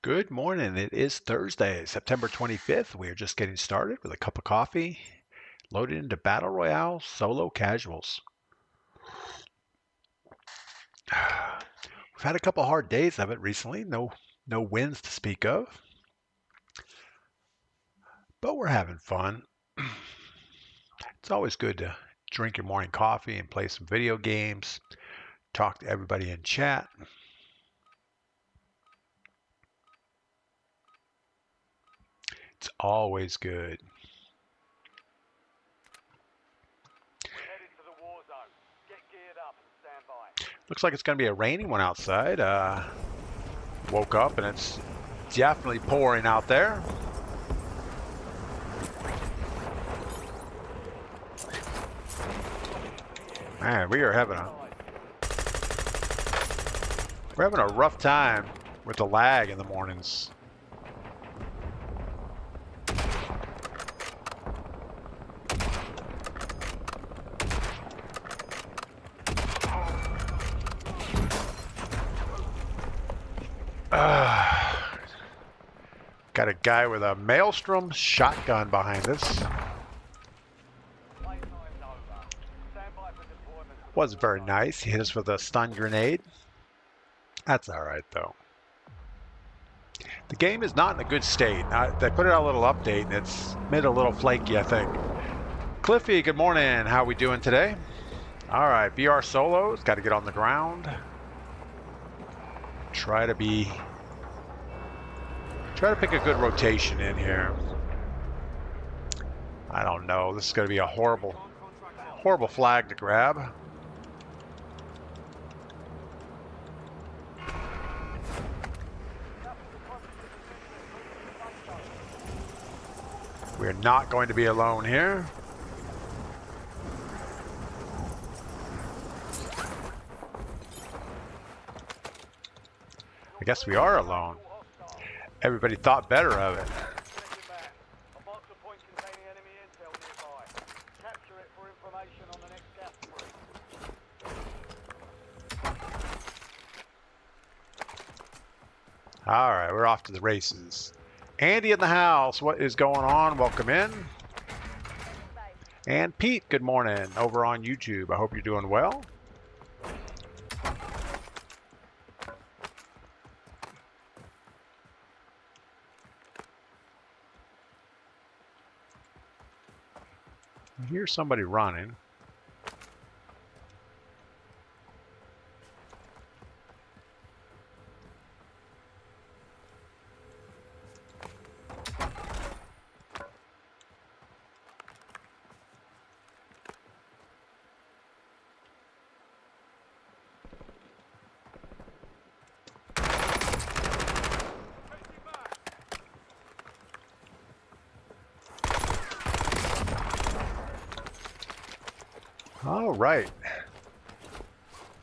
Good morning. It is Thursday, September 25th. We are just getting started with a cup of coffee, loaded into Battle Royale Solo Casuals. We've had a couple hard days of it recently. No wins to speak of, but we're having fun. It's always good to drink your morning coffee and play some video games, talk to everybody in chat. It's always good. Looks like it's going to be a rainy one outside. Woke up and it's definitely pouring out there. Man, we're having a rough time with the lag in the mornings. Got a guy with a Maelstrom shotgun behind us. Wasn't very nice. He hit us with a stun grenade. That's all right, though. The game is not in a good state. They put out a little update, and it's made a little flaky, I think. Cliffy, good morning. How are we doing today? All right, BR solos. Got to get on the ground. Try to pick a good rotation in here. I don't know. This is going to be a horrible flag to grab. We're not going to be alone here. I guess we are alone. Everybody thought better of it. All right, we're off to the races. Andy in the house, what is going on? Welcome in. And Pete, good morning, over on YouTube. I hope you're doing well. I hear somebody running. All right.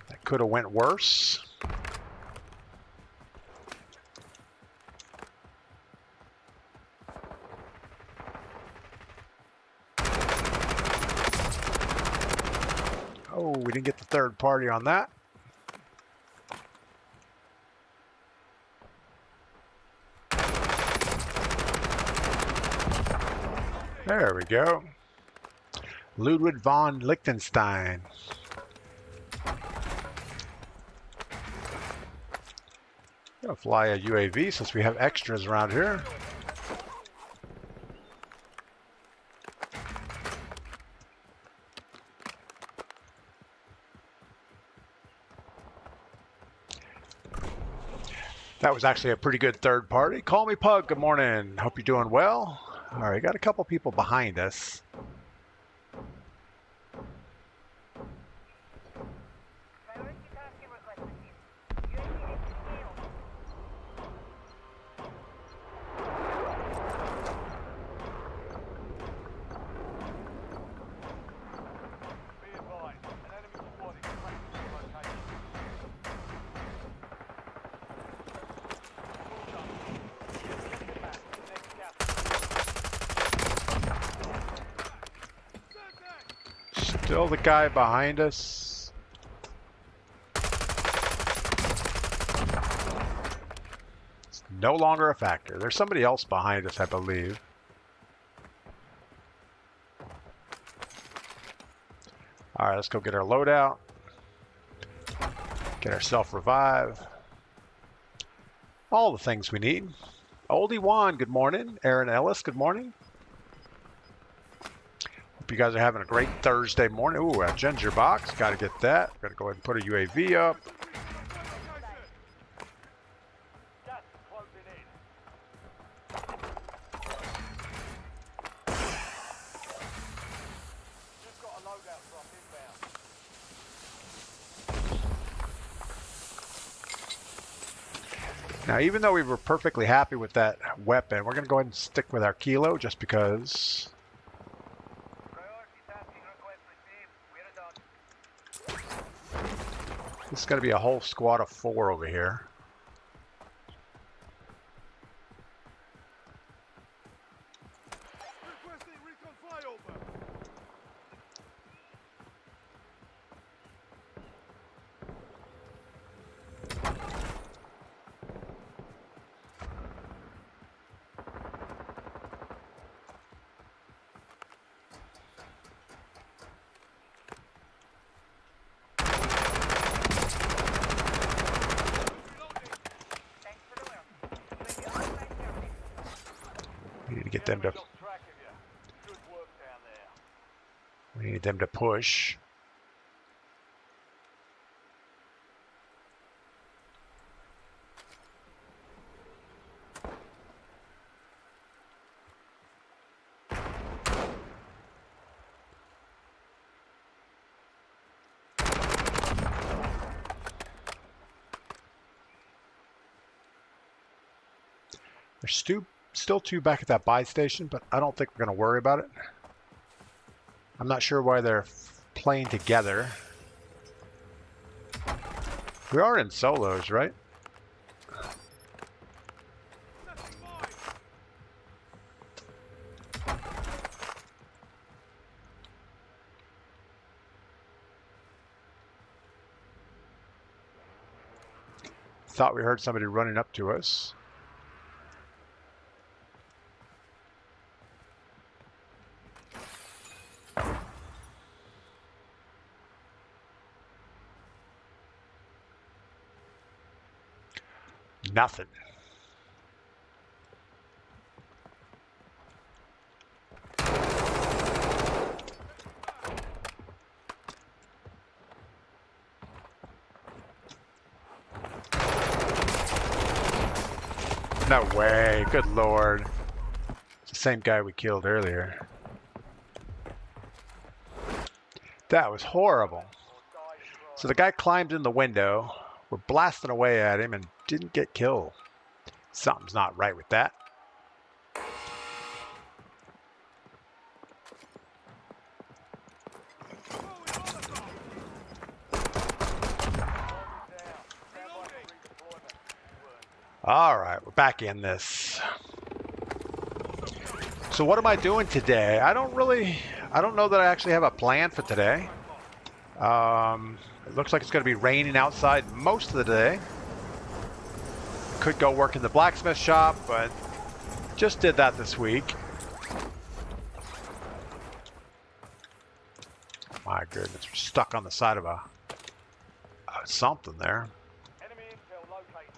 That could have went worse. Oh, we didn't get the third party on that. There we go. Ludwig von Liechtenstein. Gonna fly a UAV since we have extras around here. That was actually a pretty good third party. Call me Pug, good morning. Hope you're doing well. All right, got a couple people behind us. Still the guy behind us. No longer a factor. There's somebody else behind us, I believe. All right, let's go get our loadout. Get our self-revive. All the things we need. Oldie Juan, good morning. Aaron Ellis, good morning. Hope you guys are having a great Thursday morning. Ooh, a ginger box. Got to get that. Got to go ahead and put a UAV up. Now, even though we were perfectly happy with that weapon, we're going to go ahead and stick with our kilo just because. This is going to be a whole squad of 4 over here. We need to get them to. We need them to push. There's still 2 back at that buy station, but I don't think we're going to worry about it. I'm not sure why they're playing together. We are in solos, right? Thought we heard somebody running up to us. Nothing. No way. Good Lord. It's the same guy we killed earlier. That was horrible. So the guy climbed in the window. We're blasting away at him and didn't get killed. Something's not right with that. All right, we're back in this. So what am I doing today? I don't know that I actually have a plan for today. It looks like it's going to be raining outside most of the day. Could go work in the blacksmith shop, but just did that this week. My goodness, we're stuck on the side of a something there. Enemy intel located.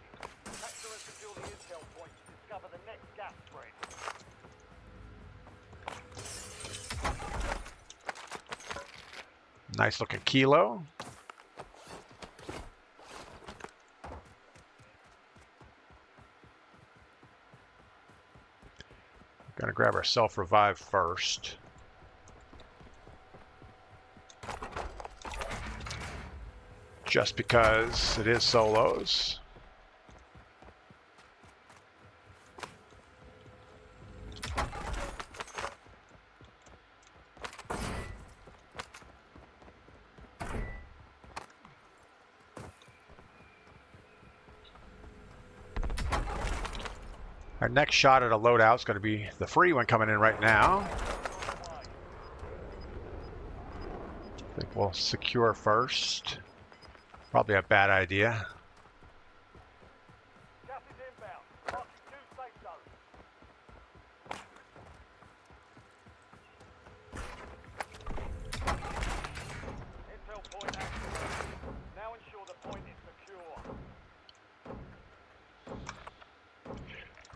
Capture and secure the intel point to discover the next gas spread. Nice looking kilo. Gonna grab our self-revive first. Just because it is solos. Our next shot at a loadout is going to be the free one coming in right now. I think we'll secure first. Probably a bad idea. Gas is inbound. Marking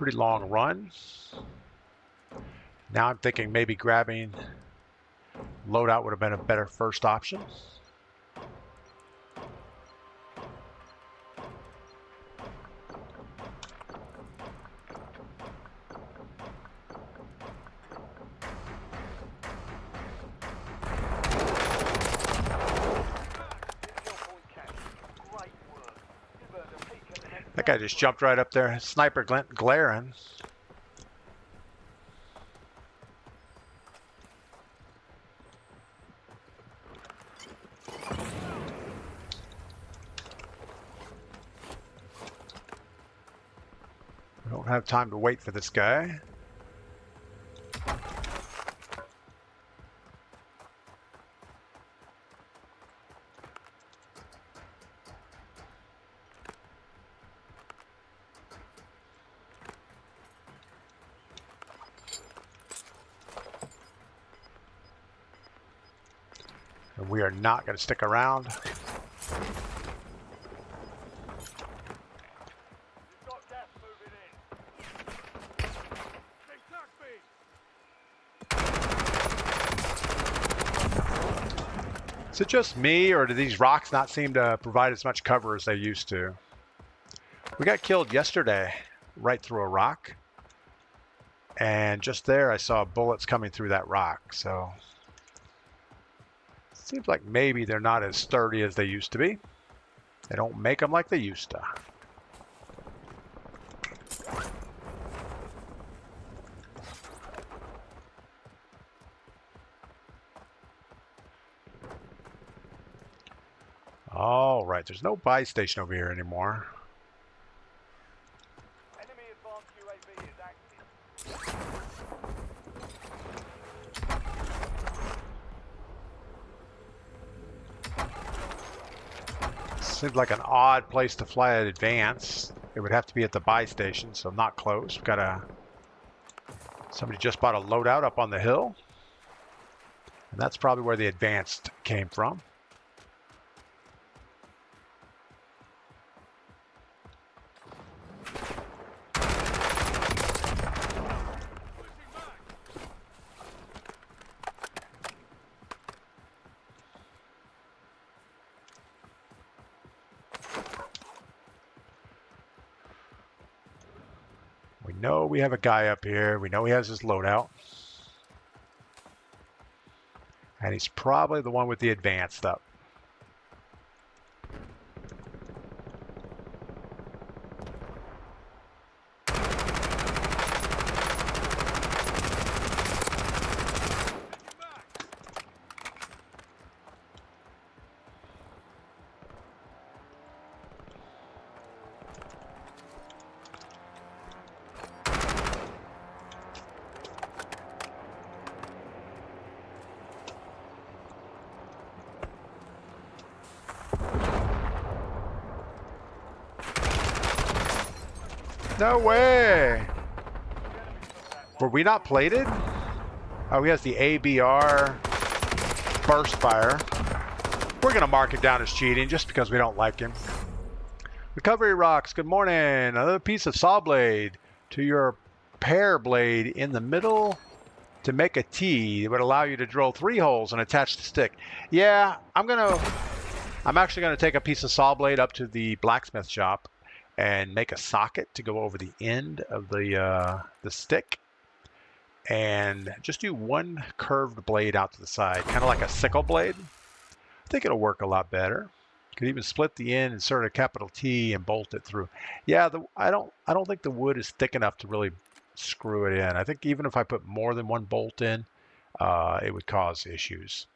Pretty long run. Now I'm thinking maybe grabbing loadout would have been a better first option. That guy just jumped right up there. Sniper glaring. We don't have time to wait for this guy. And we are not going to stick around. Is it just me, or do these rocks not seem to provide as much cover as they used to? We got killed yesterday right through a rock. And just there I saw bullets coming through that rock. So it seems like maybe they're not as sturdy as they used to be. They don't make them like they used to. All right, there's no buy station over here anymore. Enemy advanced UAV is active. Seems like an odd place to fly at advance. It would have to be at the buy station, so not close. We've got somebody just bought a loadout up on the hill. And that's probably where the advanced came from. We know we have a guy up here. We know he has his loadout. And he's probably the one with the advanced up. No way! Were we not plated? Oh, he has the ABR burst fire. We're going to mark him down as cheating just because we don't like him. Recovery rocks, good morning. Another piece of saw blade to your pear blade in the middle to make a T. It would allow you to drill 3 holes and attach the stick. Yeah, I'm actually going to take a piece of saw blade up to the blacksmith shop and make a socket to go over the end of the stick, and just do one curved blade out to the side, kind of like a sickle blade. I think it'll work a lot better. Could even split the end, insert a capital T, and bolt it through. Yeah, I don't think the wood is thick enough to really screw it in. I think even if I put more than one bolt in, it would cause issues.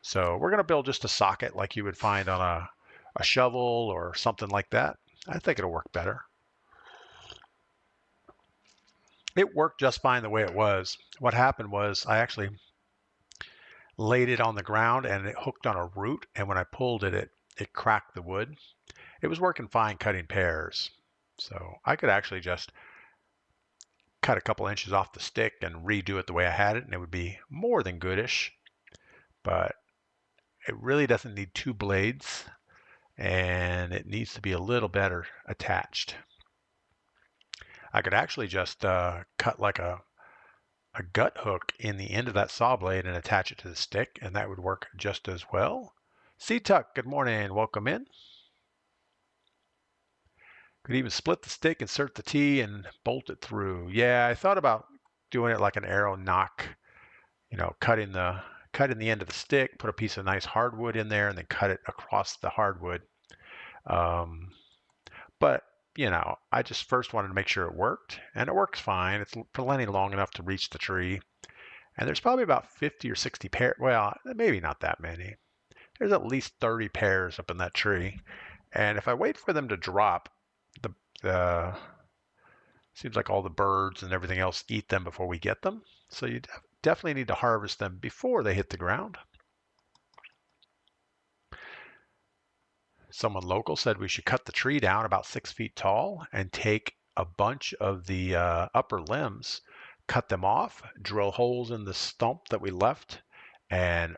So we're going to build just a socket like you would find on a shovel or something like that. I think it'll work better. It worked just fine the way it was. What happened was I actually laid it on the ground and it hooked on a root, and when I pulled it, it cracked the wood. It was working fine cutting pears. So I could actually just cut a couple inches off the stick and redo it the way I had it, and it would be more than goodish. But it really doesn't need 2 blades, and it needs to be a little better attached. I could actually just cut like a gut hook in the end of that saw blade and attach it to the stick, and that would work just as well. C-Tuck, good morning, welcome in. Could even split the stick, insert the T, and bolt it through. Yeah, I thought about doing it like an arrow knock, you know, cutting the end of the stick, put a piece of nice hardwood in there, and then cut it across the hardwood. But you know, I just first wanted to make sure it worked, and it works fine. It's plenty long enough to reach the tree. And there's probably about 50 or 60 pairs. Well, maybe not that many. There's at least 30 pairs up in that tree. And if I wait for them to drop, the seems like all the birds and everything else eat them before we get them. So you definitely need to harvest them before they hit the ground. Someone local said we should cut the tree down about 6 feet tall and take a bunch of the upper limbs, cut them off, drill holes in the stump that we left, and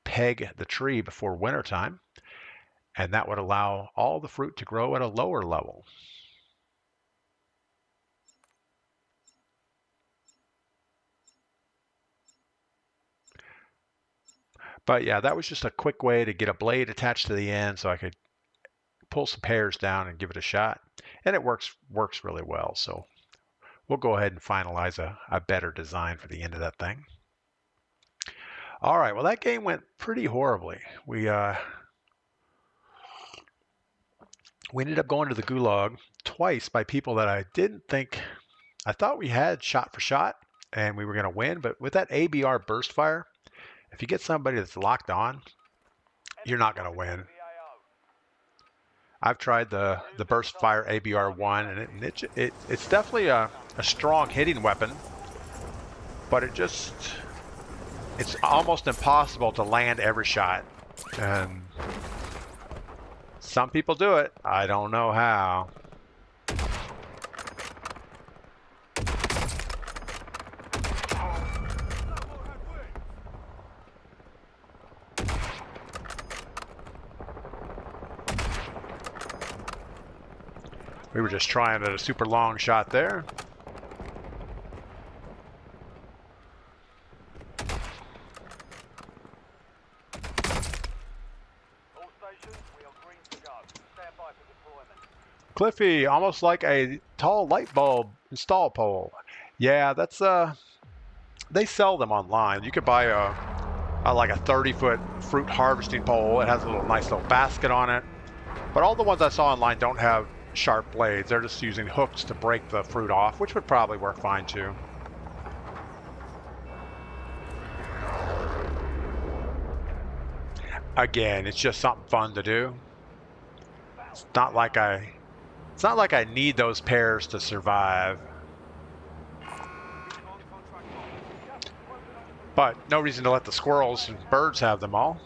peg the tree before wintertime. And that would allow all the fruit to grow at a lower level. But yeah, that was just a quick way to get a blade attached to the end so I could pull some pears down and give it a shot. And it works really well. So we'll go ahead and finalize a better design for the end of that thing. All right, well, that game went pretty horribly. We ended up going to the gulag twice by people that I didn't think, I thought we had shot for shot and we were going to win. But with that ABR burst fire, if you get somebody that's locked on, you're not going to win. I've tried the burst fire ABR1, and it's definitely a strong hitting weapon, but it's almost impossible to land every shot. And some people do it. I don't know how. We were just trying at a super long shot there. All stations, we are green to go. Stand by for deployment. Cliffy, almost like a tall light bulb install pole. Yeah, that's they sell them online. You could buy like a 30-foot fruit harvesting pole. It has a nice little basket on it. But all the ones I saw online don't have sharp blades. They're just using hooks to break the fruit off, which would probably work fine too. Again, it's just something fun to do. It's not like I need those pears to survive. But no reason to let the squirrels and birds have them all.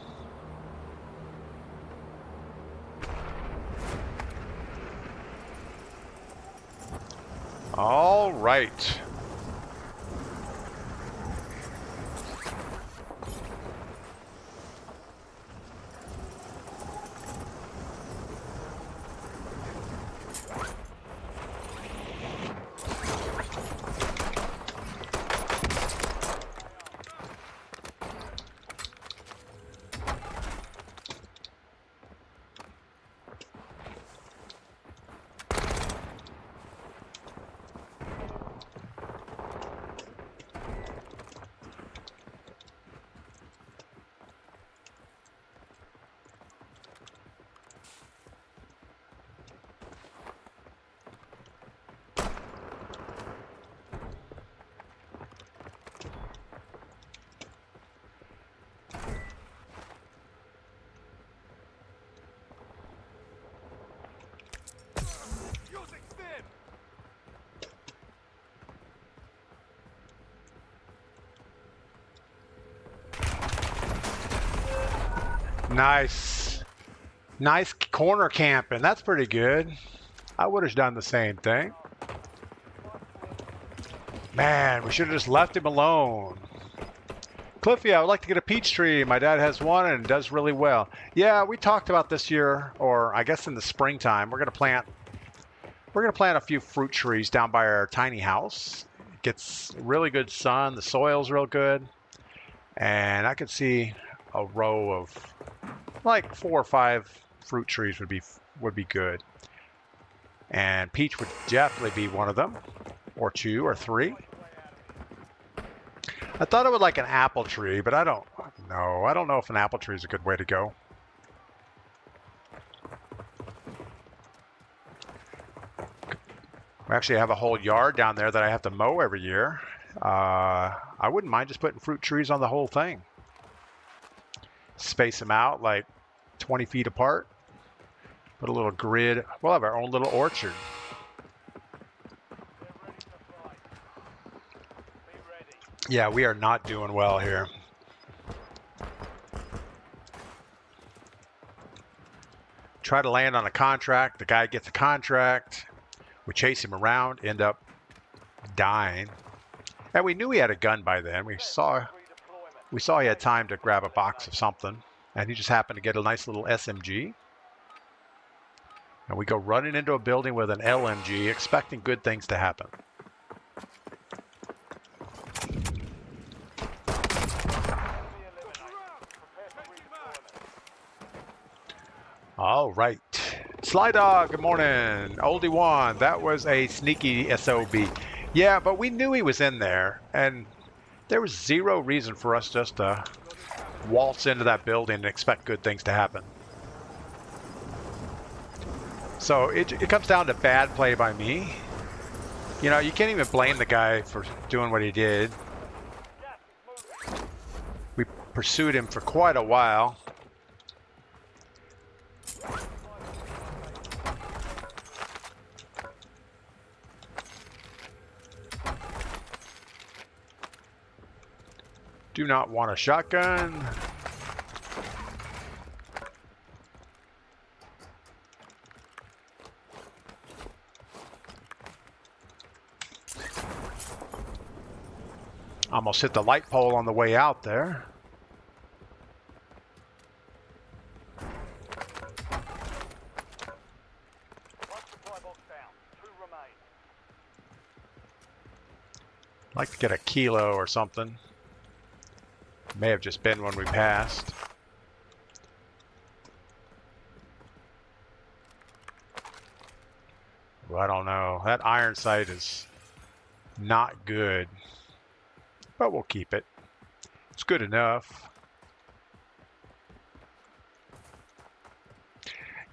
All right. Nice. Nice corner camping. That's pretty good. I would have done the same thing. Man, we should have just left him alone. Cliffy, I would like to get a peach tree. My dad has one and does really well. Yeah, we talked about this year, or I guess in the springtime, we're going to plant We're going to plant a few fruit trees down by our tiny house. It gets really good sun. The soil's real good. And I could see a row of like 4 or 5 fruit trees would be good. And peach would definitely be one of them, or 2 or 3. I thought it would like an apple tree, but I don't know. I don't know if an apple tree is a good way to go. We actually have a whole yard down there that I have to mow every year. I wouldn't mind just putting fruit trees on the whole thing. Space them out like 20 feet apart. Put a little grid. We'll have our own little orchard. Yeah, we are not doing well here. Try to land on a contract. The guy gets a contract. We chase him around, end up dying. And we knew he had a gun by then. We saw he had time to grab a box of something. And he just happened to get a nice little SMG. And we go running into a building with an LMG, expecting good things to happen. All right. Sly Dog, good morning. Oldie One, that was a sneaky SOB. Yeah, but we knew he was in there, and there was zero reason for us just to waltz into that building and expect good things to happen. So it comes down to bad play by me. You know, you can't even blame the guy for doing what he did. We pursued him for quite a while. Do not want a shotgun. Almost hit the light pole on the way out there. I'd like to get a kilo or something. May have just been when we passed. Well, I don't know. That iron sight is not good. But we'll keep it. It's good enough.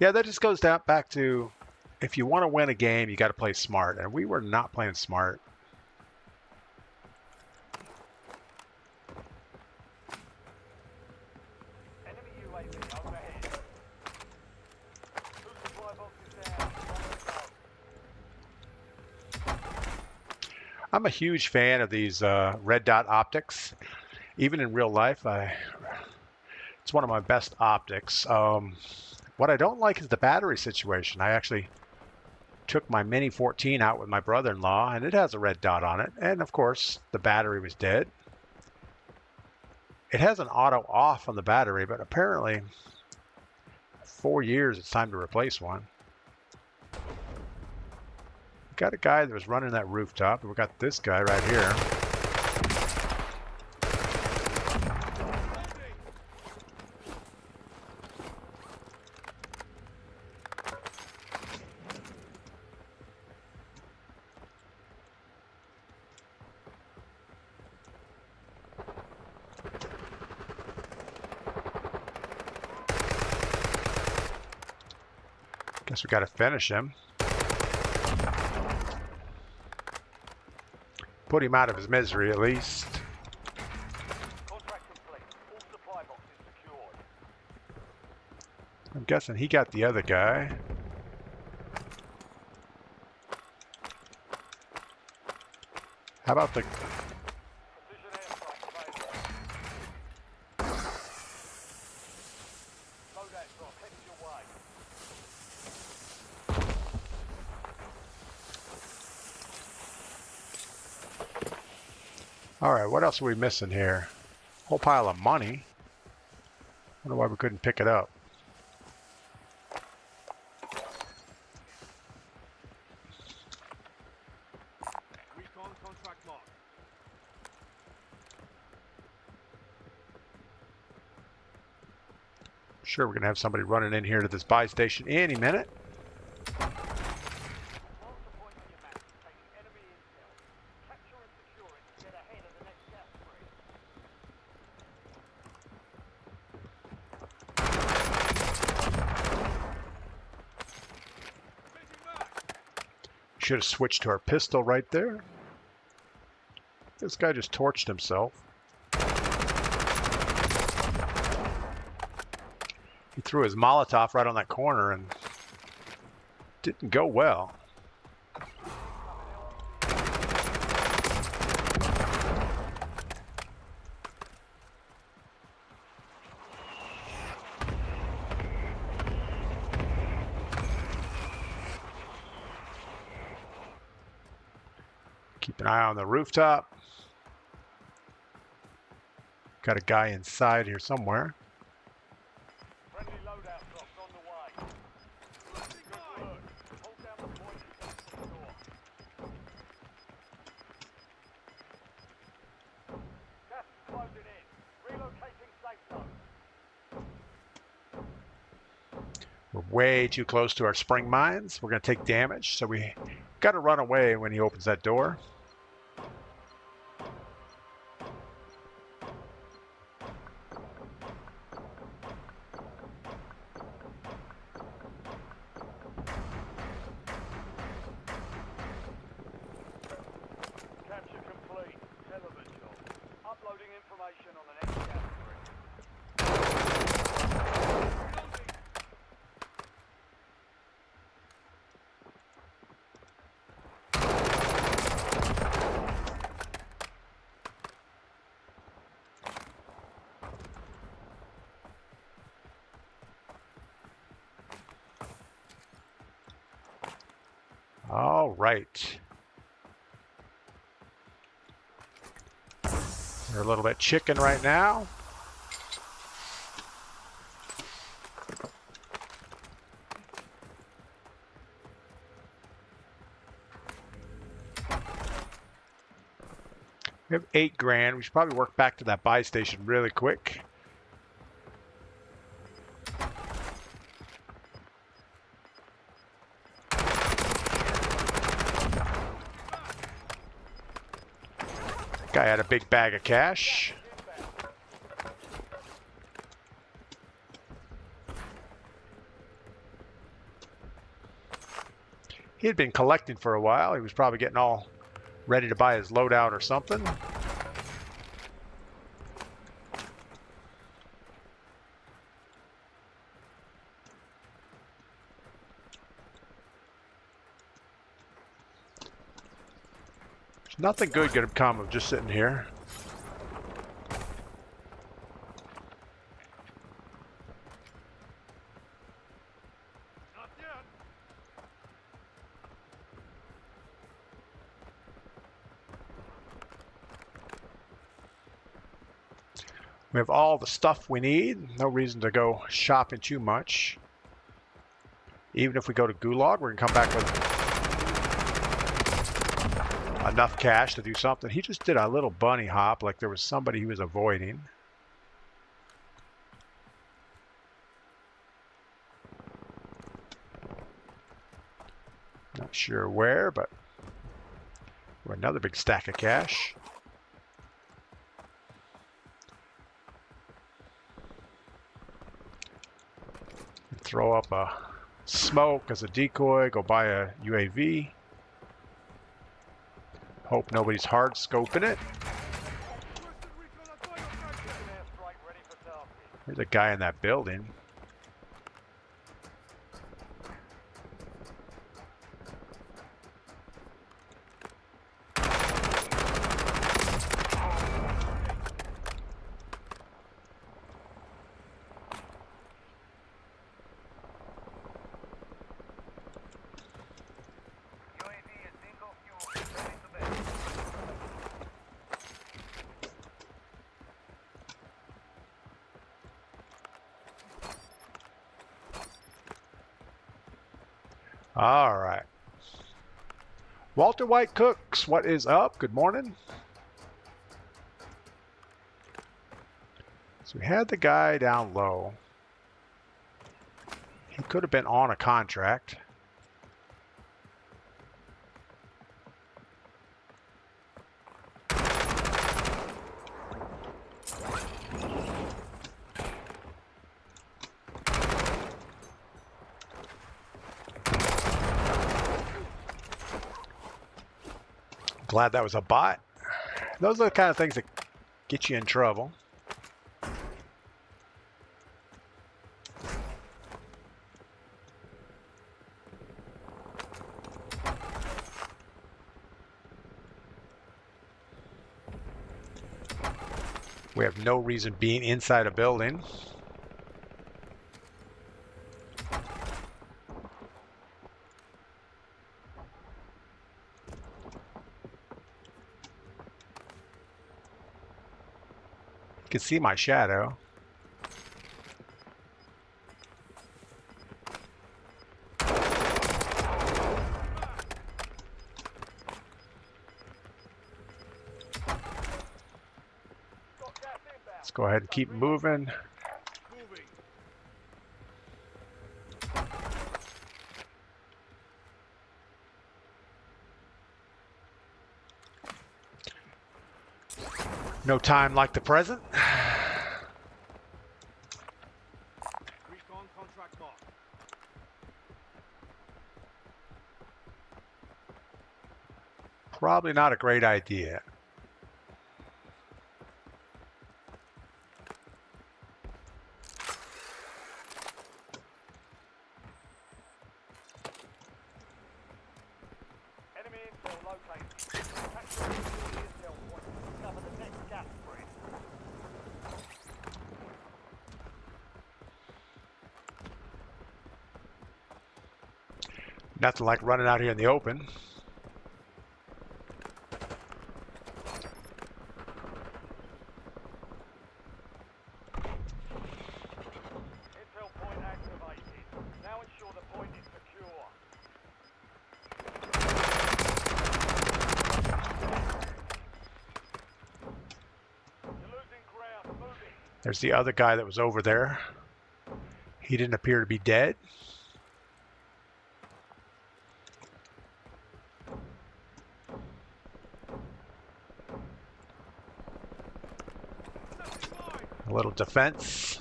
Yeah, that just goes back to if you want to win a game, you got to play smart. And we were not playing smart. I'm a huge fan of these red dot optics. Even in real life, it's one of my best optics. What I don't like is the battery situation. I actually took my Mini 14 out with my brother-in-law, and it has a red dot on it. And of course, the battery was dead. It has an auto off on the battery, but apparently 4 years, it's time to replace one. Got a guy that was running that rooftop, and we got this guy right here. Guess we got to finish him. Put him out of his misery, at least. Contract complete. All supply boxes secured. I'm guessing he got the other guy. How about the... Precision airstrike available. Loadout drop headed your way. All right, what else are we missing here? Whole pile of money. Wonder why we couldn't pick it up. Sure, we're going to have somebody running in here to this buy station any minute. Mark the point on your map containing enemy intel. Capture and secure it to get ahead of the next gas spread. Should have switched to our pistol right there. This guy just torched himself. He threw his Molotov right on that corner and didn't go well. Keep an eye on the rooftop. Got a guy inside here somewhere. Friendly loadout drops on the way. Good work. Hold down the point you got to secure. Gas is closing in. Relocating safe zone. We're way too close to our spring mines. We're going to take damage, so we got to run away when he opens that door. Capture complete. Hell of a job. Uploading information on the next gas spread. All right. We're a little bit chicken right now. We have 8 grand. We should probably work back to that buy station really quick. Guy had a big bag of cash. He had been collecting for a while. He was probably getting all ready to buy his loadout or something. Nothing good going to come of just sitting here. Not yet. We have all the stuff we need. No reason to go shopping too much. Even if we go to Gulag, we're going to come back with enough cash to do something. He just did a little bunny hop like there was somebody he was avoiding. Not sure where, but another big stack of cash. Throw up a smoke as a decoy, go buy a UAV. Hope nobody's hard scoping it. There's a guy in that building. All right. Walter White Cooks, what is up? Good morning. So we had the guy down low. He could have been on a contract. Glad that was a bot. Those are the kind of things that get you in trouble. We have no reason being inside a building. You can see my shadow. Let's go ahead and keep moving. No time like the present. Recon contract marked. Probably not a great idea. Enemy intel located. Capture the intel point. Cover the next gas spread. Nothing like running out here in the open. Intel point activated. Now ensure the point is secure. You're losing ground. Moving. There's the other guy that was over there. He didn't appear to be dead. A little defense.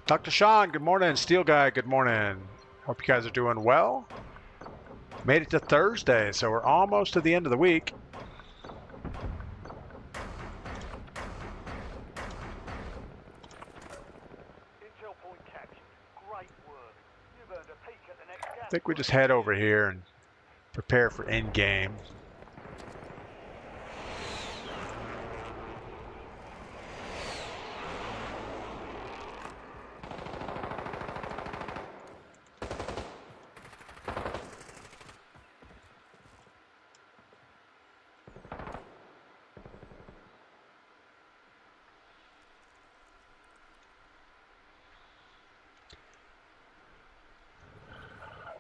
Dr. Sean, good morning. Steel Guy, good morning. Hope you guys are doing well. Made it to Thursday, so we're almost to the end of the week. Intel point captured. Great work. You've earned a peek at the next gas. I think we just head over here and prepare for end game.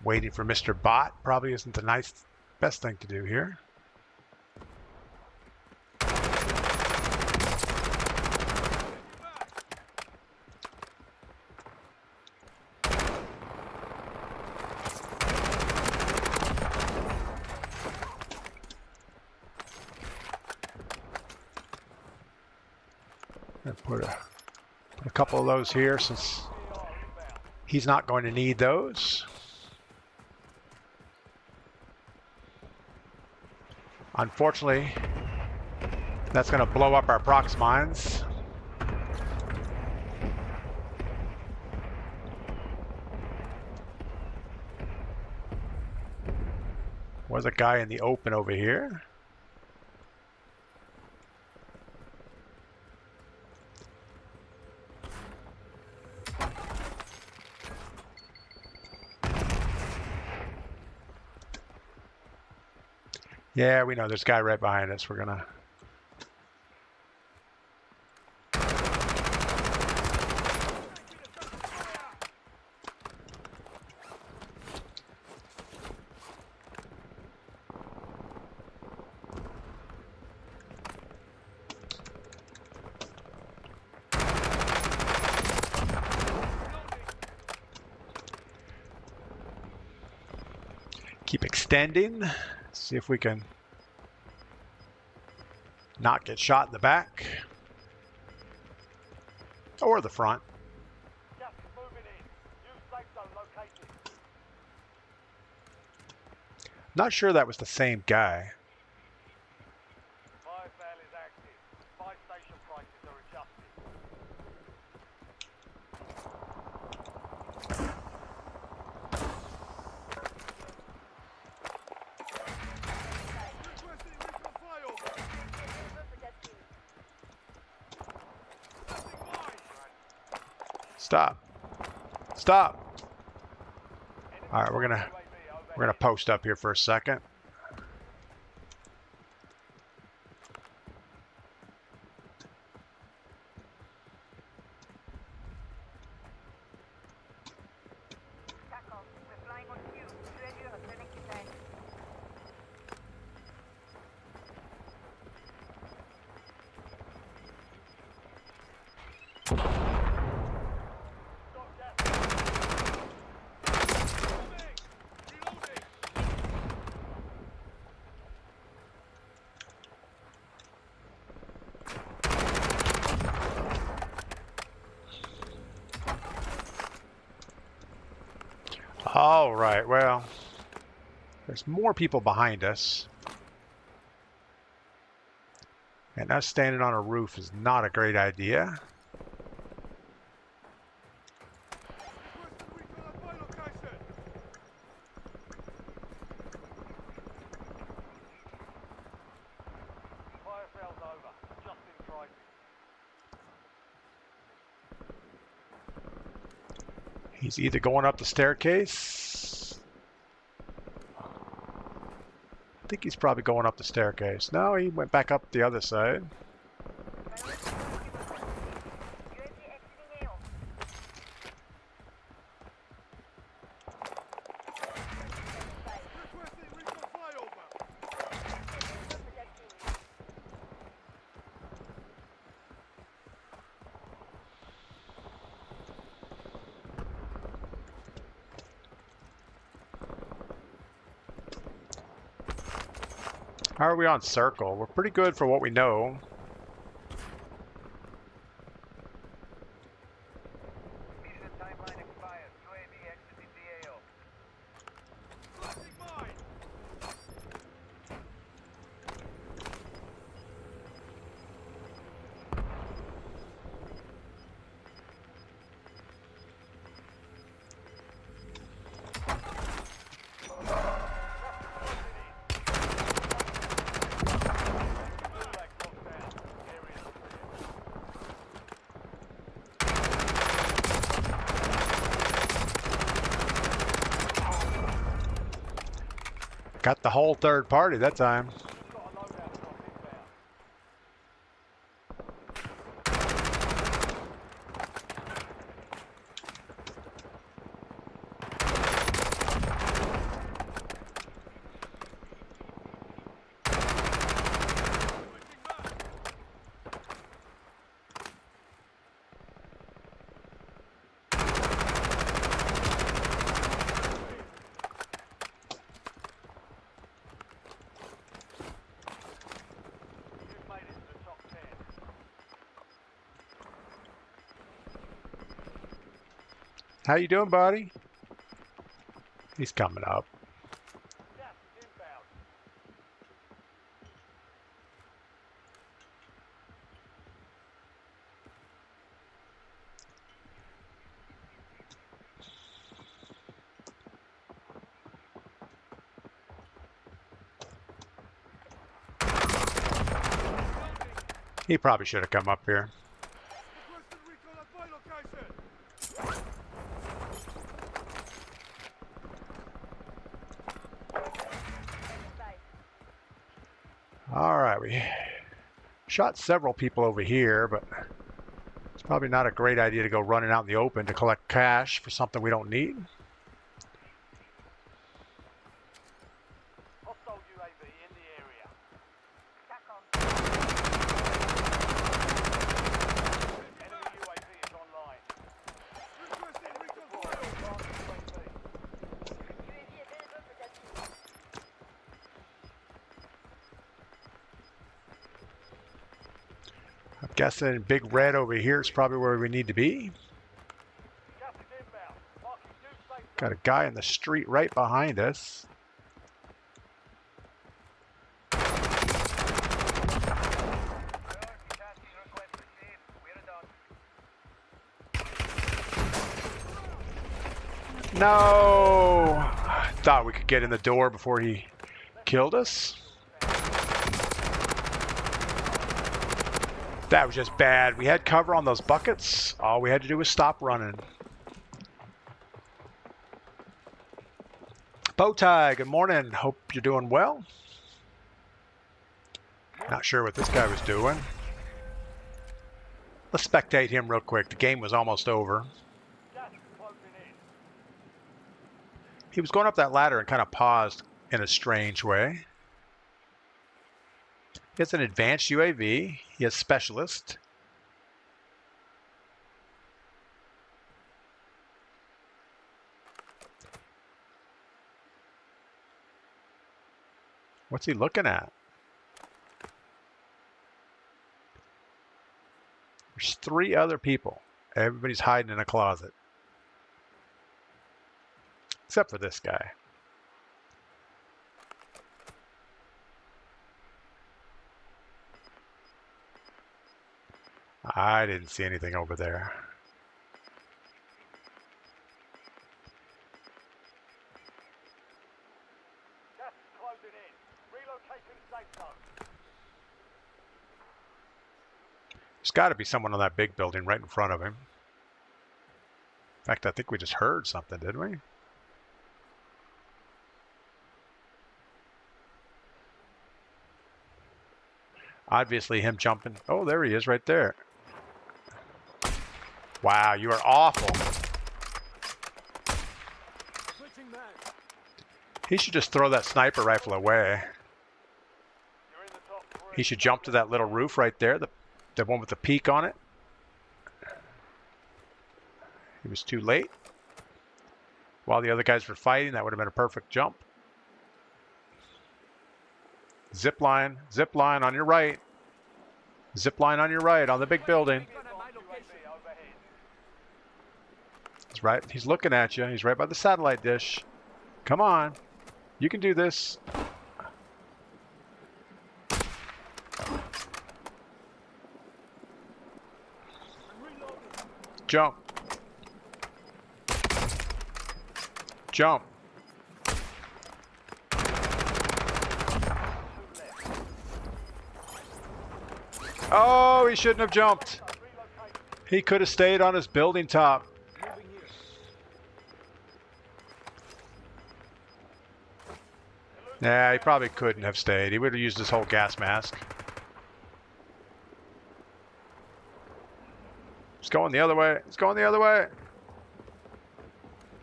Waiting for Mr. Bot probably isn't the best thing to do here. And put a couple of those here since he's not going to need those. Unfortunately, that's going to blow up our prox mines. Was a guy in the open over here. Yeah, we know there's a guy right behind us. We're gonna... Keep extending. See if we can not get shot in the back or the front. Gas is moving in. New safe zone located. Not sure that was the same guy. Fire sale is active. Buy station prices are adjusted. Stop. Stop. All right, we're gonna post up here for a second. We're flying on cue. Treasure has been extended. All right, well, there's more people behind us. And us standing on a roof is not a great idea. Fire sale's over. Adjusting prices. He's either going up the staircase. I think he's probably going up the staircase. No, he went back up the other side. How are we on circle? We're pretty good for what we know. Mission timeline expired. UAV exiting the AO. Got the whole third party that time. Got a loadout drop inbound. You've made it to the top 10. How you doing, buddy? He's coming up. Gas is inbound. He probably should have come up here. All right, we shot several people over here, but it's probably not a great idea to go running out in the open to collect cash for something we don't need. Hostile UAV in the area. Enemy UAV is online. Enemy deployed. Advanced UAV. UAV available for testing. Guessing Big Red over here is probably where we need to be. Gas is inbound. Marking new safe Got zone. a guy in the street right behind us. Priority tasking request received. We're done. No! Thought we could get in the door before he killed us. That was just bad. We had cover on those buckets. All we had to do was stop running. Bowtie, good morning. Hope you're doing well. Not sure what this guy was doing. Let's spectate him real quick. The game was almost over. Gas is closing in. He was going up that ladder and kind of paused in a strange way. He has an advanced UAV. He has specialist. What's he looking at? There's 3 other people. Everybody's hiding in a closet. Except for this guy. I didn't see anything over there. Gas is closing in. Relocating safe zone. There's got to be someone on that big building right in front of him. In fact, I think we just heard something, didn't we? Obviously him jumping. Oh, there he is right there. Wow, you are awful. Switching mag. He should just throw that sniper rifle away. You're in the top 3. He should jump to that little roof right there, the one with the peak on it. He was too late. While the other guys were fighting, that would have been a perfect jump. Zip line on your right. Zip line on your right on the big building. UAV overhead. He's right. He's looking at you. He's right by the satellite dish. Come on. You can do this. Jump. Jump. Oh, he shouldn't have jumped. He could have stayed on his building top. Yeah, he probably couldn't have stayed. He would have used his whole gas mask. He's going the other way. He's going the other way.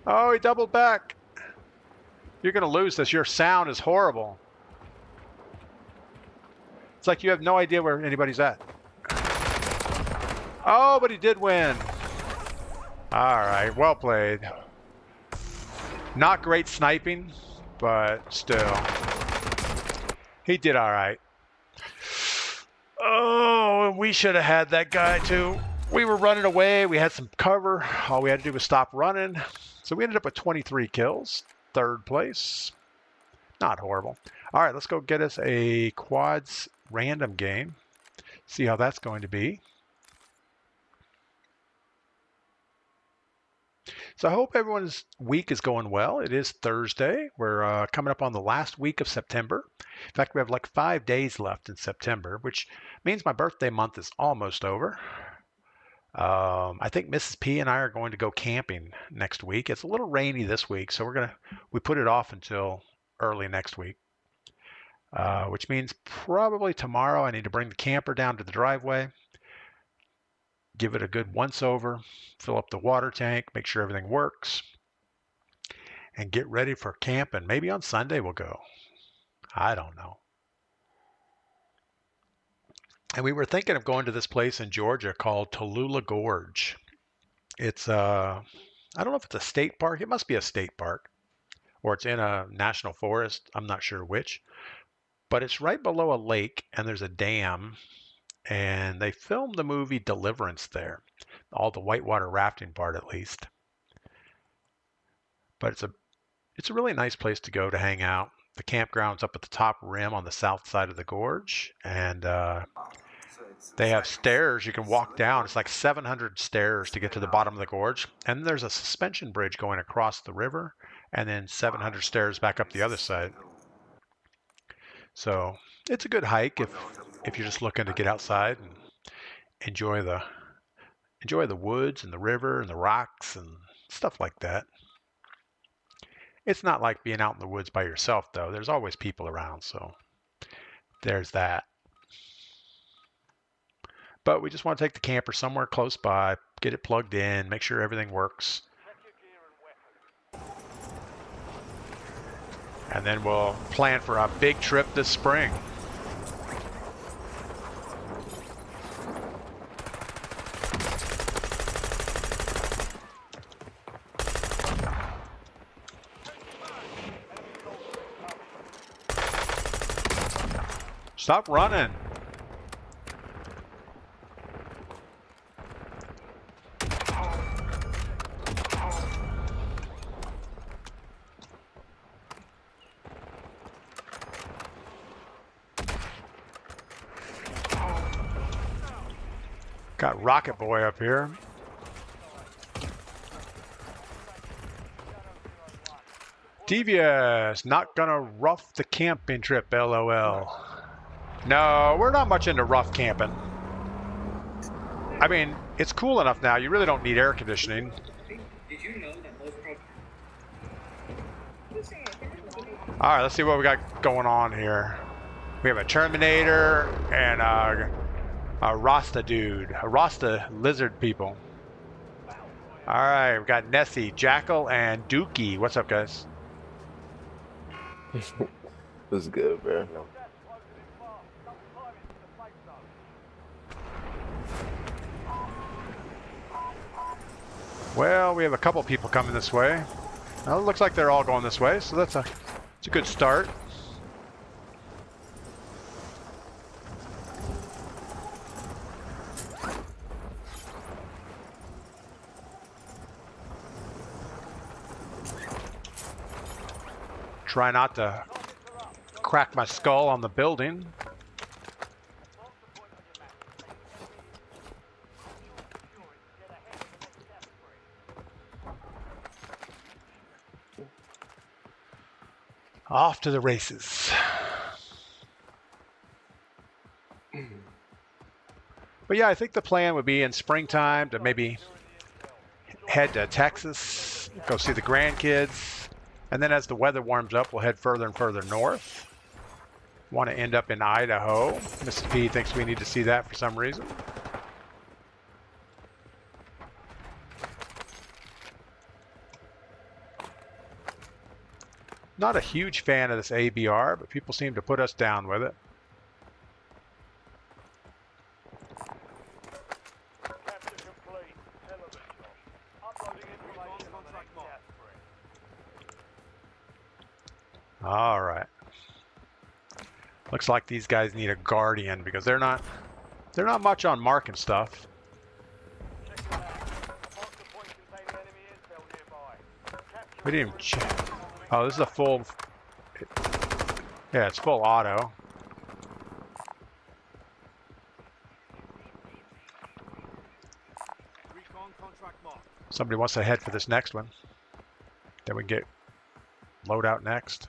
Oh, he doubled back. You're going to lose this. Your sound is horrible. It's like you have no idea where anybody's at. Oh, but he did win. All right, well played. Not great sniping, but still. He did all right. Oh, and we should have had that guy too. We were running away. We had some cover. All we had to do was stop running. So we ended up with 23 kills. 3rd place. Not horrible. All right, let's go get us a quads random game. See how that's going to be. So I hope everyone's week is going well. It is Thursday. We're coming up on the last week of September. In fact, we have like 5 days left in September, which means my birthday month is almost over. I think Mrs. P and I are going to go camping next week. It's a little rainy this week, so we put it off until early next week, which means probably tomorrow I need to bring the camper down to the driveway, give it a good once over, fill up the water tank, make sure everything works, and get ready for camping. Maybe on Sunday we'll go. I don't know. And we were thinking of going to this place in Georgia called Tallulah Gorge. It's I don't know if it's a state park. It must be a state park, or it's in a national forest. I'm not sure which, but it's right below a lake, and there's a dam, and they filmed the movie Deliverance there, all the whitewater rafting part at least. But it's a really nice place to go to hang out. The campground's up at the top rim on the south side of the gorge, and they have stairs you can walk down. It's like 700 stairs to get to the bottom of the gorge, and there's a suspension bridge going across the river, and then 700 stairs back up the other side. So it's a good hike if you're just looking to get outside and enjoy the woods and the river and the rocks and stuff like that. It's not like being out in the woods by yourself, though. There's always people around, so there's that. But we just want to take the camper somewhere close by, get it plugged in, make sure everything works. And then we'll plan for a big trip this spring. Stop running. Got Rocket Boy up here. Devious, not gonna rough the camping trip, LOL. No, we're not much into rough camping. I mean, it's cool enough now. You really don't need air conditioning. Did you know that most All right, let's see what we got going on here. We have a Terminator and a Rasta dude, a Rasta lizard people. All right, we got Nessie, Jackal, and Dookie. What's up, guys? What's good, bro? Well, we have a couple people coming this way. Well, it looks like they're all going this way, so it's a good start. Try not to crack my skull on the building. Off to the races. But yeah, I think the plan would be in springtime to maybe head to Texas, go see the grandkids, and then as the weather warms up, we'll head further and further north. Want to end up in Idaho. Mrs. P thinks we need to see that for some reason. Not a huge fan of this ABR, but people seem to put us down with it. Capture complete. Television. Uploading information on the next gas spring. All right. Looks like these guys need a guardian because they're not much on marking stuff. Check it out. Mark the point containing enemy intel nearby. Capture We didn't even check. Oh, this is a full. Yeah, it's full auto. recon contract mark. Somebody wants to head for this next one. Then we get load out next.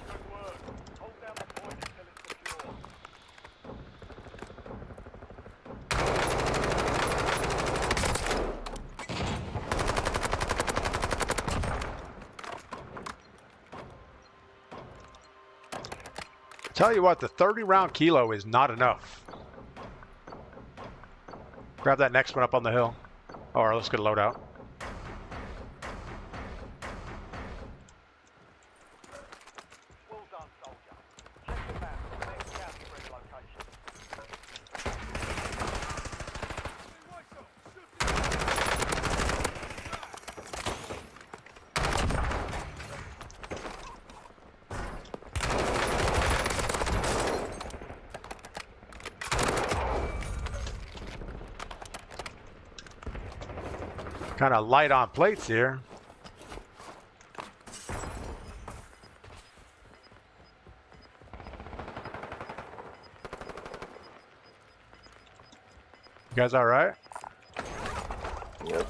Good work. Hold down the point until it's secure. Tell you what, the 30-round kilo is not enough. Grab that next one up on the hill. Or let's get a load out. Kind of light on plates here. You guys all right? Yep.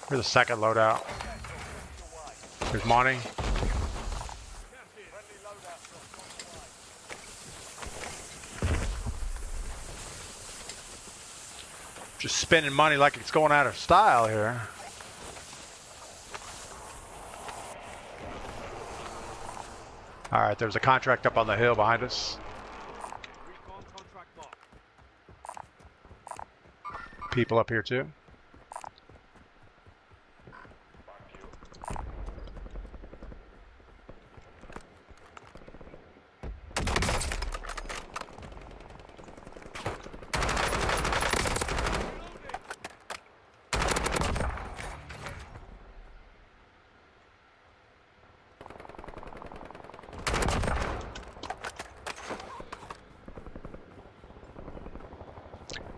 Here's the second loadout. Here's money. Just spending money like it's going out of style here. All right, there's a contract up on the hill behind us. People up here too.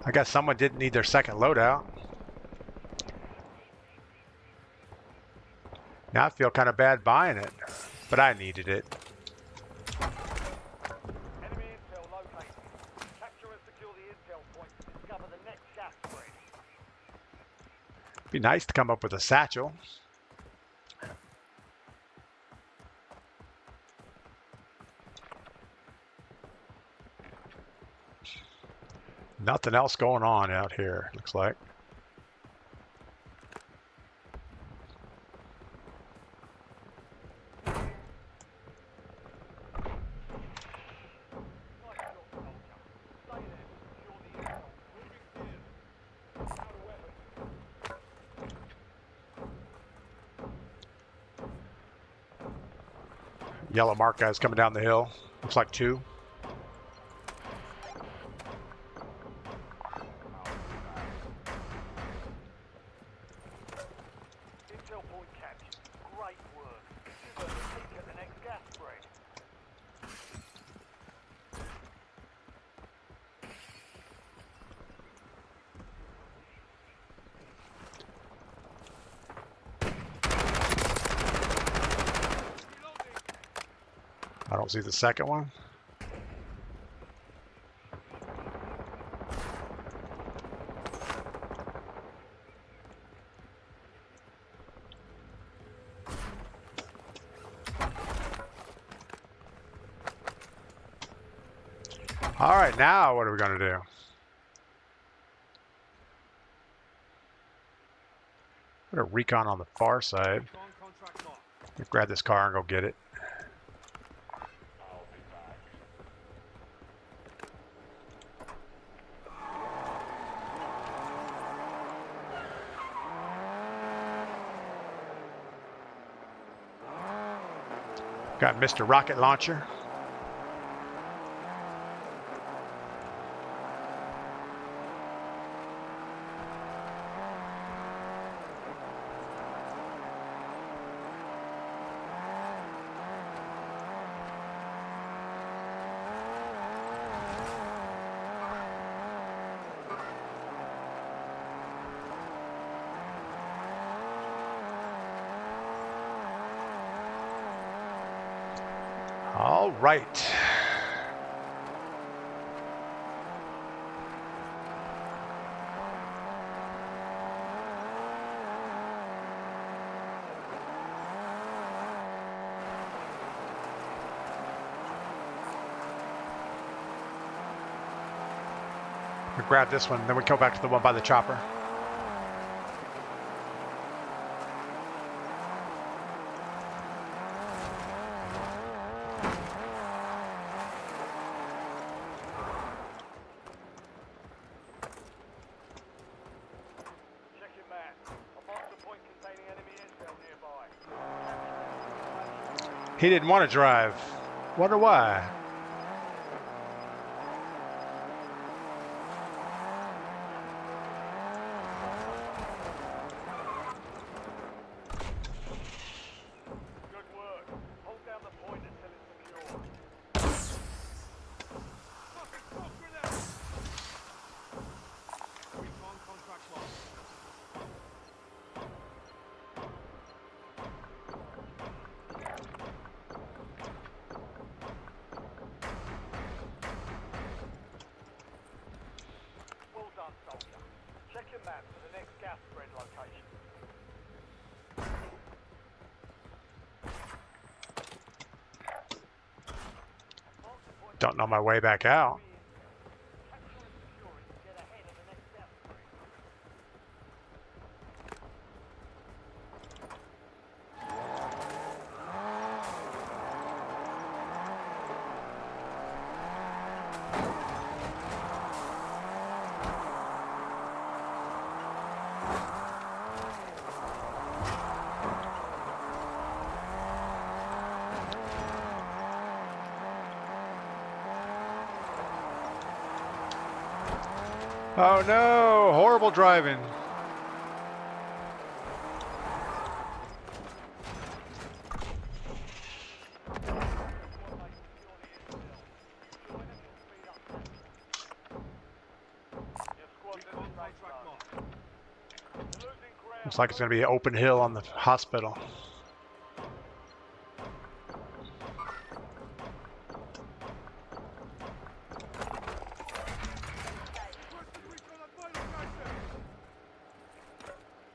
I guess someone didn't need their second loadout. Now I feel kind of bad buying it, but I needed it. Enemy intel located. Capture and secure the intel point to discover the next gas spread. Be nice to come up with a satchel. Nothing else going on out here, looks like. Yellow mark guys coming down the hill. Looks like two. Intel point captured. Great work. Give us a peek at the next gas spread. I don't see the second one. All right, now what are we going to do? Put a recon on the far side. Grab this car and go get it. Got Mr. Rocket Launcher. All right. We grab this one, then we go back to the one by the chopper. Checking map. I marked the point containing enemy intel nearby. He didn't want to drive. Wonder why. Good work. Hold down the point until it's secure. your map for the next gas spread location. Don't know my way back out. Capture and secure it to get ahead of the next gas spread. Oh no! Horrible driving. Looks like it's going to be an open hill on the hospital.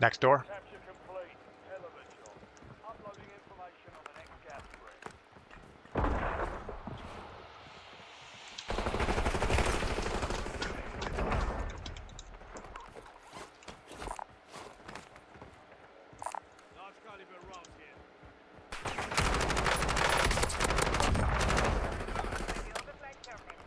Next door. Capture complete. Hell of a job. Uploading information on the next gas spread. Large caliber rounds here. The overflight terminal.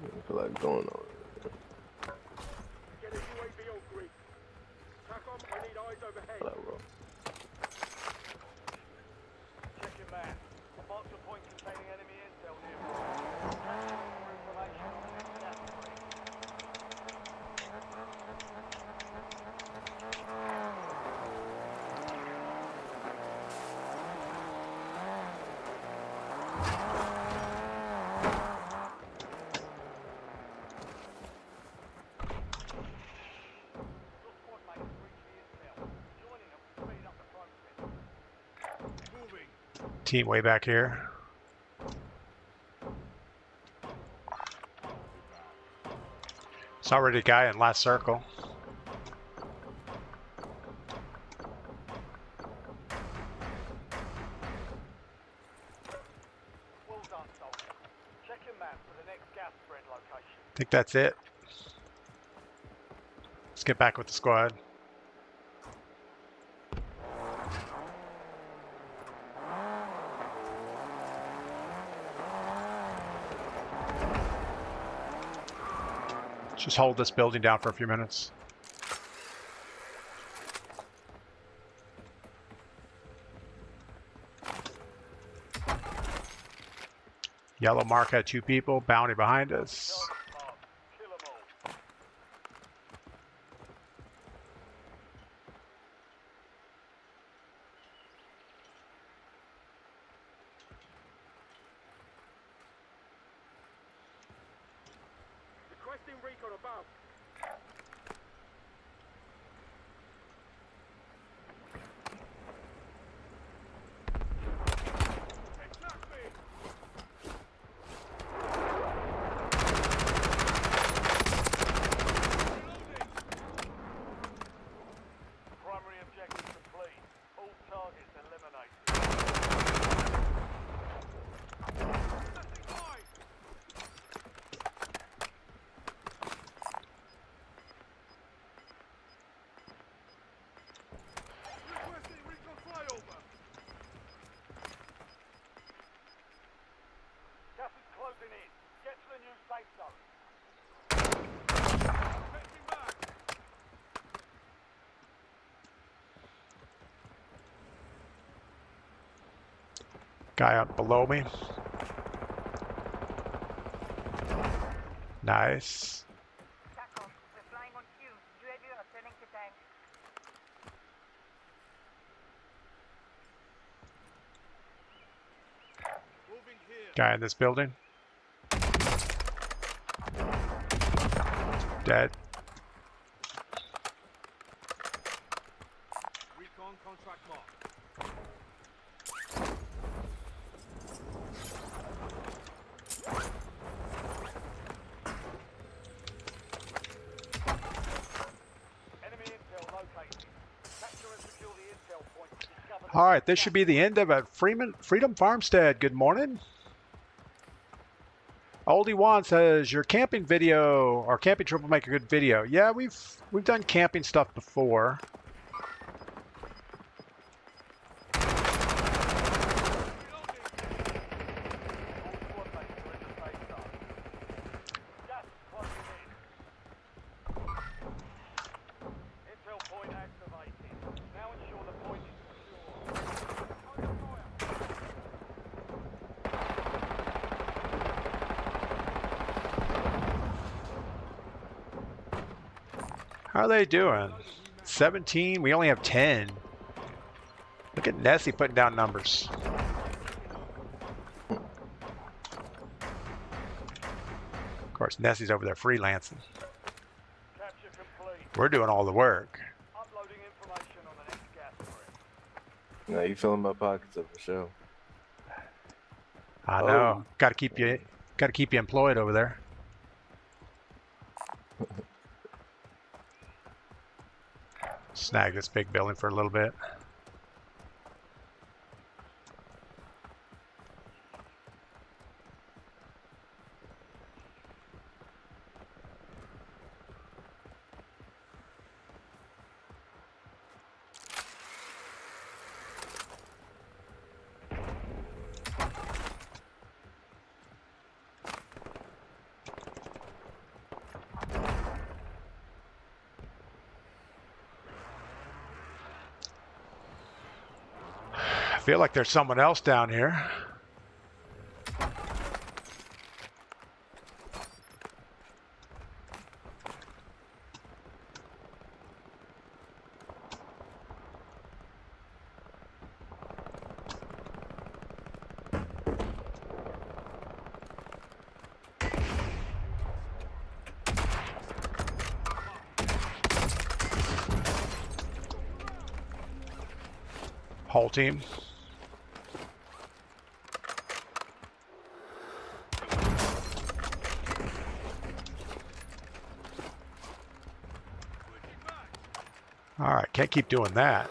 I feel like going on. Get a UAV on grid. TACOM, I need eyes overhead. Like, bro. Check your map. Mark the point containing enemy intel nearby. Capture more information on the next gas spread. Your squad mates reach the intel. Joining them will speed up the process. Moving. Team way back here. It's already a guy in last circle. Well done, soldier. Check your map for the next gas spread location. I think that's it. Let's get back with the squad. Just hold this building down for a few minutes. Yellow mark had 2 people. Bounty behind us. Target marked. Kill 'em all. Requesting recon above. Attack me! Primary objective complete. All targets eliminated. Requesting recon flyover. Gas is closing in. Get to the new safe zone. Taking back. Guy up below me. Nice. TACOM, we're flying on cue. UAV returning to tank. Moving here. Guy in this building. Dead. Recon contract marked. Enemy intel located. Capture and secure the intel point to discover the All right, this should be the end of a Freedom Farmstead. Good morning. Oldie Juan says your camping video or camping trip will make a good video. Yeah, we've done camping stuff before. How are they doing? 17. We only have 10. Look at Nessie putting down numbers. Of course, Nessie's over there freelancing. Capture complete. We're doing all the work. Uploading information on the next gas spread. Now you filling my pockets up for sure. I know. Got to keep you employed over there. Snag this big building for a little bit. I feel like there's someone else down here. Whole team. All right, can't keep doing that.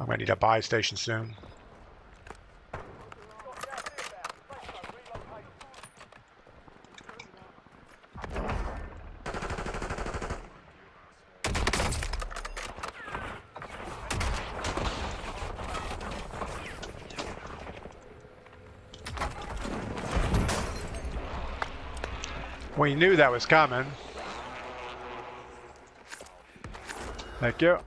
I'm gonna need a buy station soon. We knew that was coming. Thank you.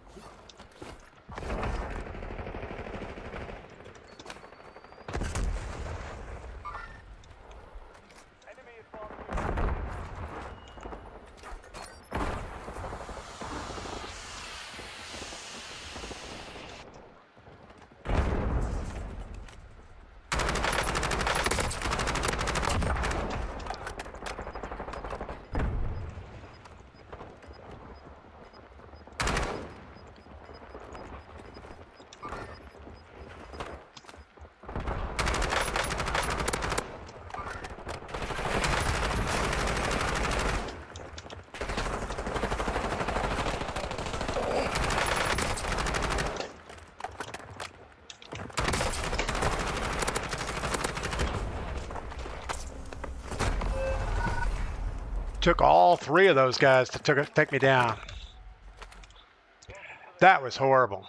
Took all three of those guys to take me down. That was horrible.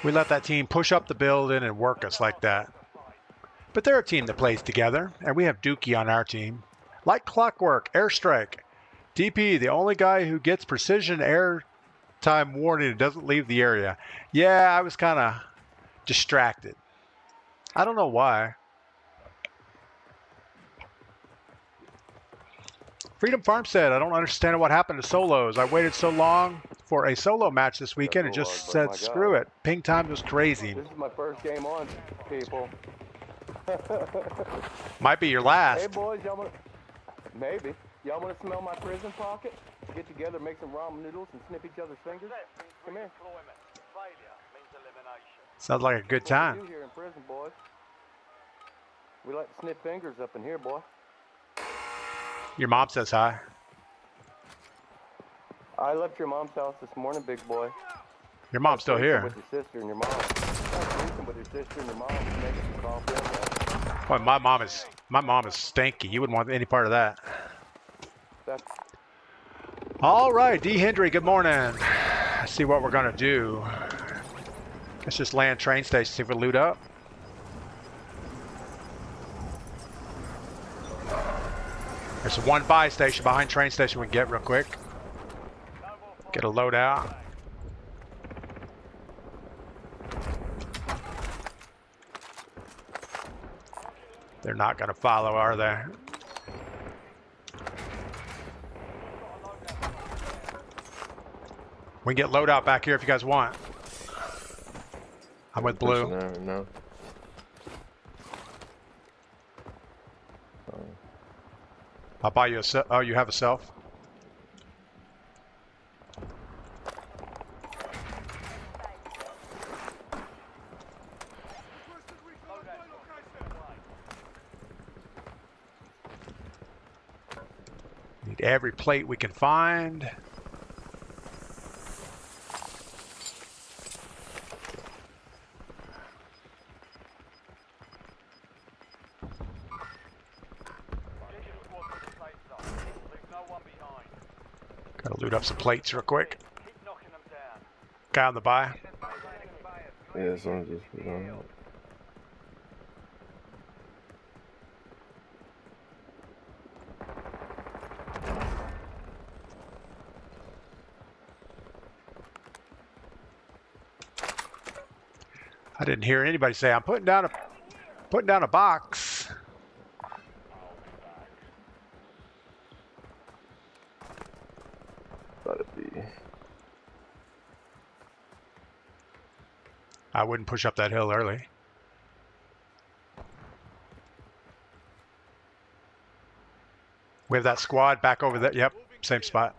We let that team push up the building and work us like that. But they're a team that plays together, and we have Dookie on our team. Like clockwork, airstrike. DP, the only guy who gets precision airtime warning and doesn't leave the area. Yeah, I was kind of distracted. I don't know why. Freedom Farm said, I don't understand what happened to solos. I waited so long for a solo match this weekend and just said, screw it. Ping time was crazy. This is my first game on, people. Might be your last. Hey boys, y'all wanna... Maybe. Y'all wanna smell my prison pocket? Get together, make some ramen noodles, and snip each other's fingers? Come here. Failure means elimination. Sounds like a good That's what we time. do here in prison, boys. We like to snip fingers up in here, boy. Your mom says hi. I left your mom's house this morning, big boy. Your mom's still here. With your sister and your mom. With your sister and your mom. Making some coffee. Boy, my mom is stanky. You wouldn't want any part of that. All right, D. Hendry, good morning. Let's see what we're gonna do. Let's just land train station, see if we loot up. There's one buy station behind train station we can get real quick. Get a load out. They're not gonna follow, are they? We can get loadout back here if you guys want. I'm with Blue. No. I'll buy you a oh, you have a self? Need every plate we can find. Gotta loot up some plates real quick. Guy on the buy. Yeah, someone just put on. I didn't hear anybody say I'm putting down a box. Thought it'd be. I wouldn't push up that hill early. We have that squad back over there. Yep, same spot.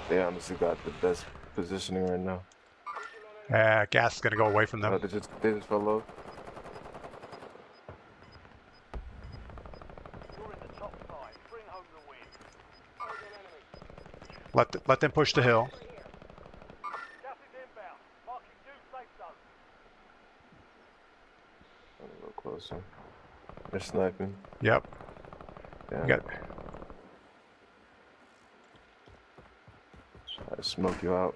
They honestly got the best positioning right now. Gas is gonna go away from them. They just fell low. Let them push the hill. A little closer. They're sniping. Yep. Yeah. You got Try to smoke you out.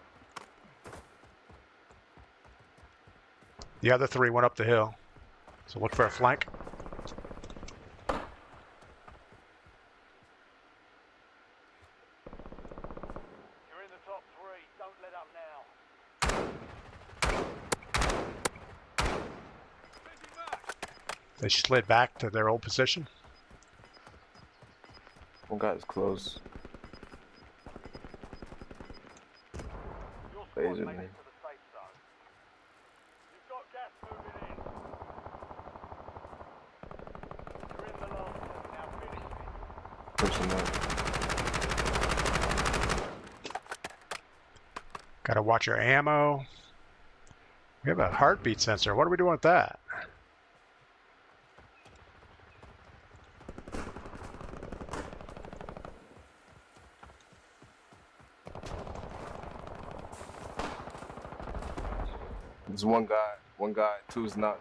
the other three went up the hill. So look for a flank. They slid back to their old position. One guy's close. Phasing me. Pushing up. Gotta watch your ammo. We have a heartbeat sensor. What are we doing with that? There's one guy, two's not.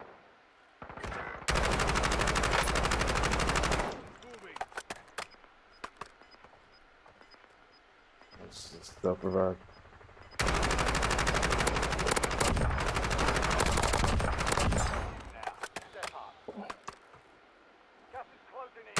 Stuff provide. Step up. Gas is closing in.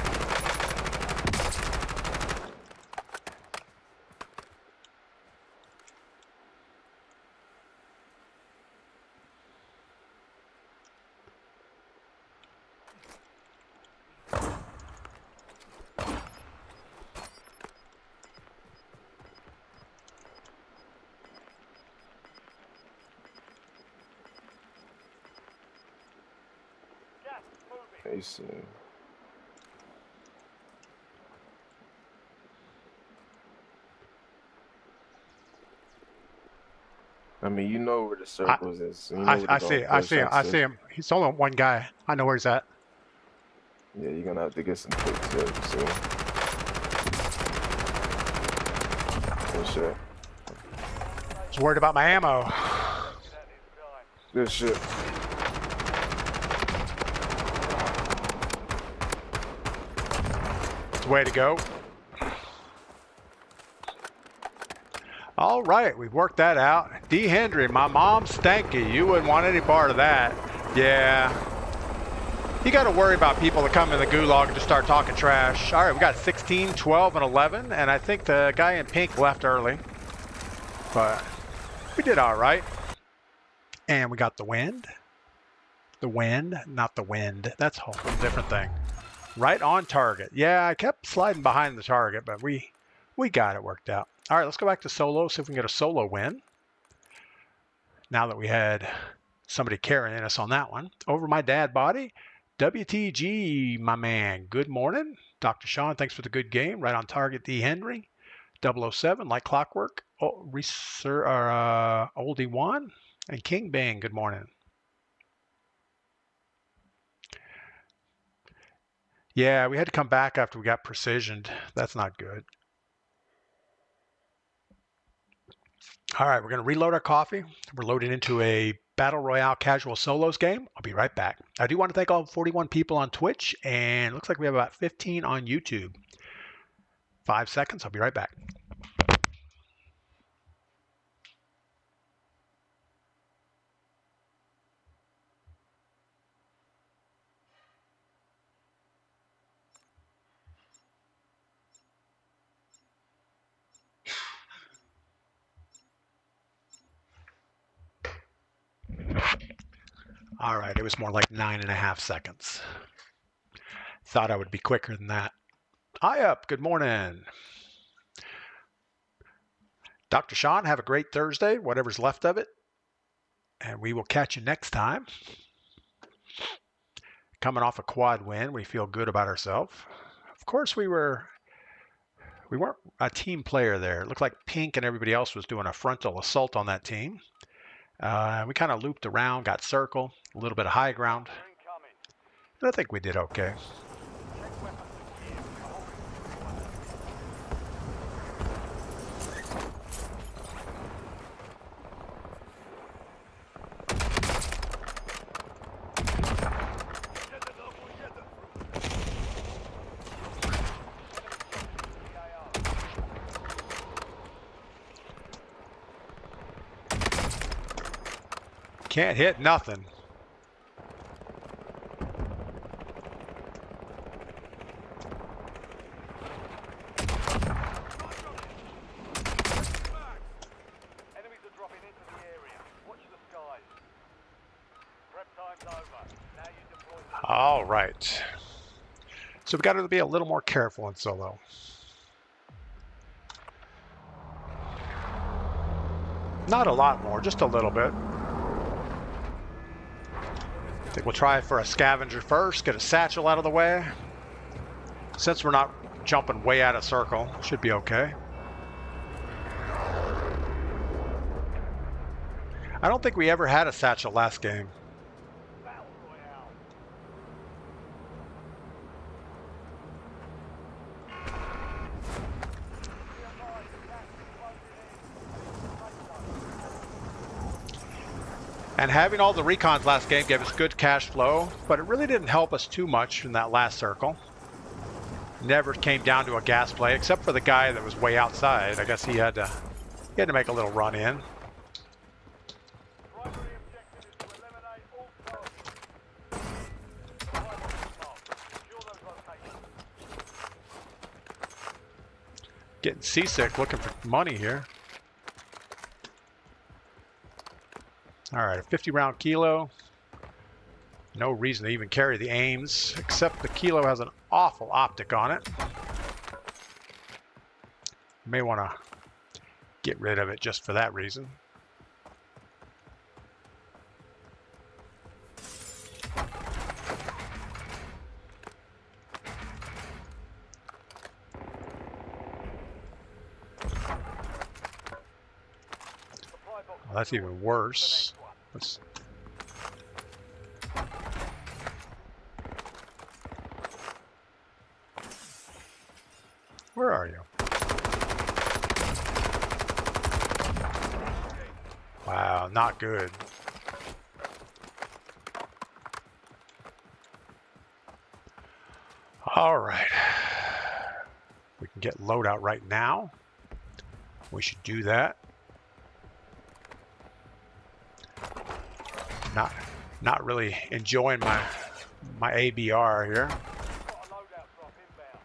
Gas moving. You see. I mean, you know where the circles is. You know where I they're see. gonna I push see him. I us see to. him. He's only one guy. I know where he's at. Yeah, you're gonna have to get some quick tips. See. Good shit. He's worried about my ammo. That is done. Good shit. It's the way to go. All right, we've worked that out. D. Hendry, my mom's stanky. You wouldn't want any part of that. Yeah. You got to worry about people that come in the gulag and just start talking trash. All right, we got 16, 12, and 11, and I think the guy in pink left early. But we did all right. And we got the wind. The wind, not the wind. That's a whole different thing. Right on target. Yeah, I kept sliding behind the target, but we got it worked out. All right, let's go back to solo, see if we can get a solo win. Now that we had somebody carrying us on that one. Over my dad body. WTG, my man. Good morning. Dr. Sean, thanks for the good game. Right on target, D. Henry. 007, like clockwork. Oh, Oldie One. And King Bang, good morning. Yeah, we had to come back after we got precisioned. That's not good. All right, we're going to reload our coffee. We're loading into a Battle Royale casual solos game. I'll be right back. I do want to thank all 41 people on Twitch, and it looks like we have about 15 on YouTube. 5 seconds. I'll be right back. All right, it was more like 9.5 seconds. Thought I would be quicker than that. Hi up, good morning. Dr. Sean, have a great Thursday, whatever's left of it. And we will catch you next time. Coming off a quad win, we feel good about ourselves. Of course, we weren't a team player there. It looked like Pink and everybody else was doing a frontal assault on that team. We kind of looped around, got circle, a little bit of high ground. And I think we did okay. Can't hit nothing. Enemies are dropping into the area. Watch the skies. Prep time's over. Now you deploy the... All right. So we got to be a little more careful in solo. Not a lot more, just a little bit. I think we'll try for a scavenger first, get a satchel out of the way. Since we're not jumping way out of circle, should be okay. I don't think we ever had a satchel last game. Battle Royale. And having all the recons last game gave us good cash flow, but it really didn't help us too much in that last circle. Never came down to a gas play, except for the guy that was way outside. I guess he had to make a little run in. Primary objective is to eliminate all targets. Supply box is marked. Secure those locations. Getting seasick, looking for money here. All right, a 50-round kilo. No reason to even carry the aims, except the kilo has an awful optic on it. May want to get rid of it just for that reason. Supply box Well, that's even worse. Let's Where are you? Wow, not good. All right. We can get loadout right now. We should do that. Not really enjoying my ABR here. got a loadout drop inbound.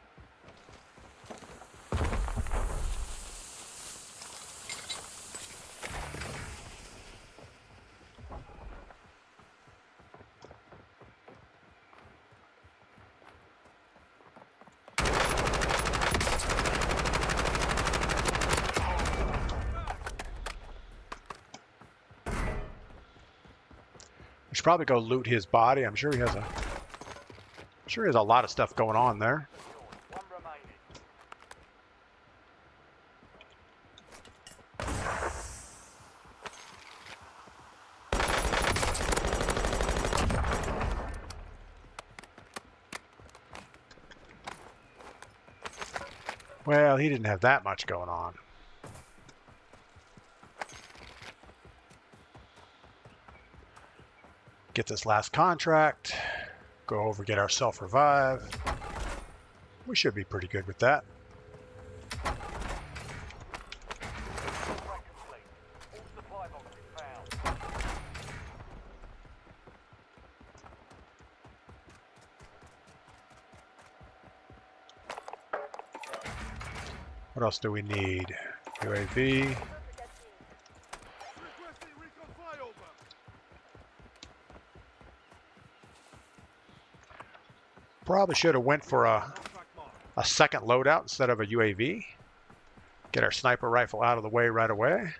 We should probably go loot his body. I'm sure he has a lot of stuff going on there. One remaining. Well, he didn't have that much going on. Get this last contract. Go over, get our self-revive. We should be pretty good with that. Contract complete. All supply boxes found. What else do we need? UAV. Requesting recon flyover. Probably should have went for a second loadout instead of a UAV. Get our sniper rifle out of the way right away.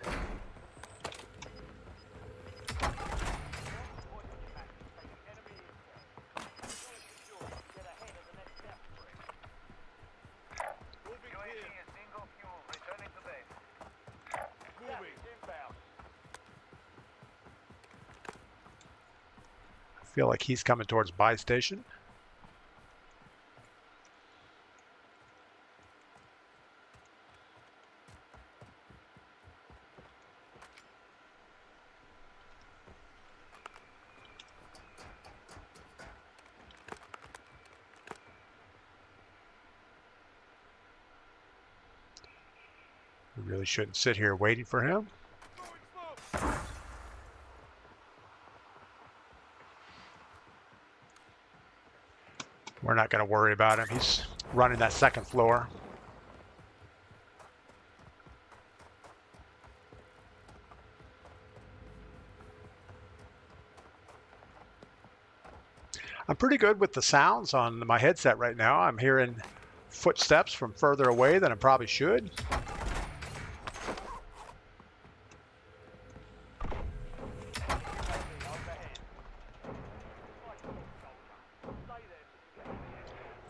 I feel like he's coming towards buy station. We really shouldn't sit here waiting for him. We're not going to worry about him. He's running that second floor. I'm pretty good with the sounds on my headset right now. I'm hearing footsteps from further away than I probably should.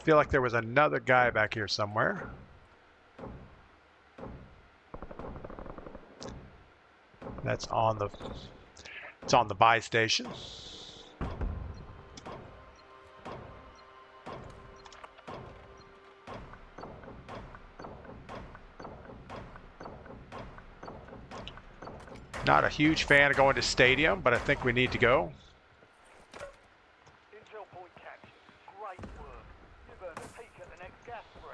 Feel like there was another guy back here somewhere. It's on the buy station. Not a huge fan of going to stadium, but I think we need to go. Intel point captured. Great work. You've earned a peek at the next gas spread.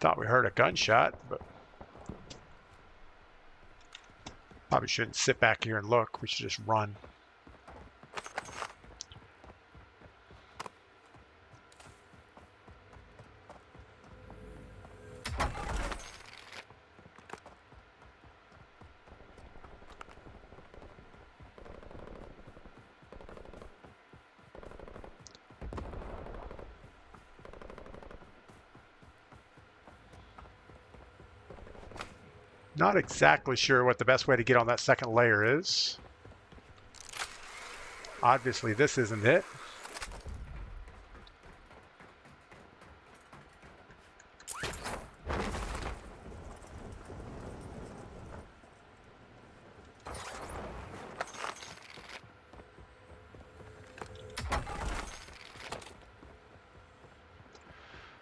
Thought we heard a gunshot, but probably shouldn't sit back here and look. We should just run. Not exactly sure what the best way to get on that second layer is. Obviously, this isn't it.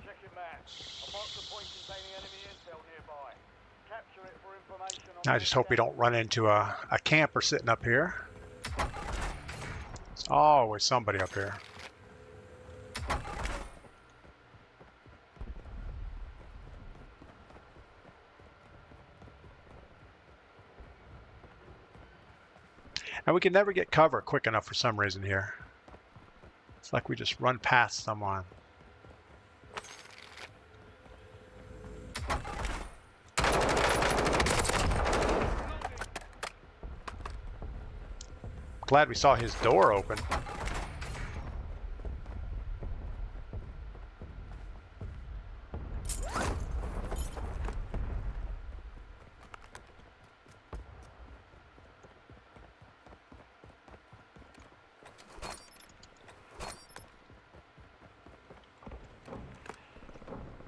Check your map. I marked the point containing enemy intel nearby. Capture it for information on I just hope we don't run into a camper sitting up here. There's always somebody up here. And we can never get cover quick enough for some reason here. It's like we just run past someone. Glad we saw his door open.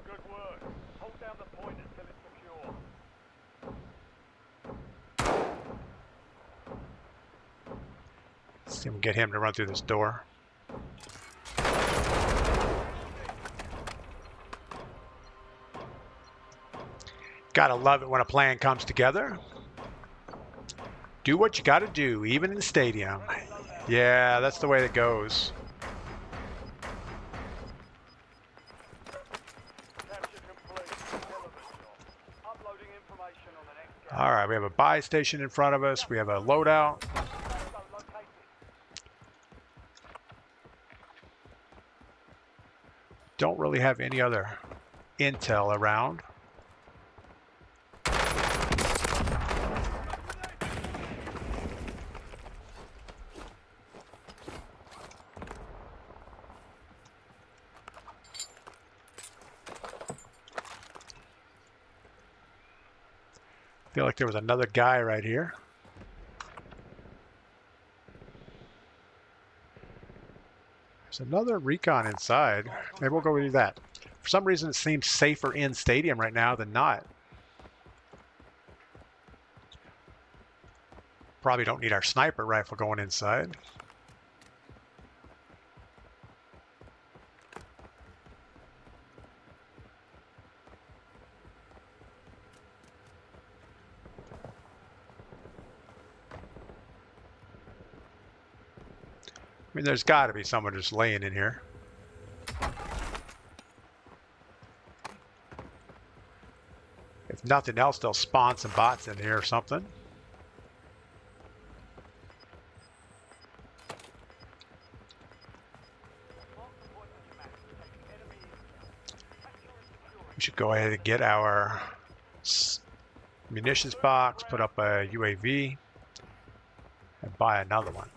Good work. Hold down the point until it's secure. See if we can get him to run through this door. Gotta love it when a plan comes together. Do what you gotta do, even in the stadium. Yeah, that's the way it goes. Capture complete. Hell of a job. Uploading information on the next game. All right, we have a buy station in front of us. We have a loadout. Located. Don't really have any other intel around. Feel like there was another guy right here. There's another recon inside. Maybe we'll go do that. For some reason, it seems safer in stadium right now than not. Probably don't need our sniper rifle going inside. I mean, there's got to be someone just laying in here. If nothing else, they'll spawn some bots in here or something. We should go ahead and get our munitions box, put up a UAV, and buy another one.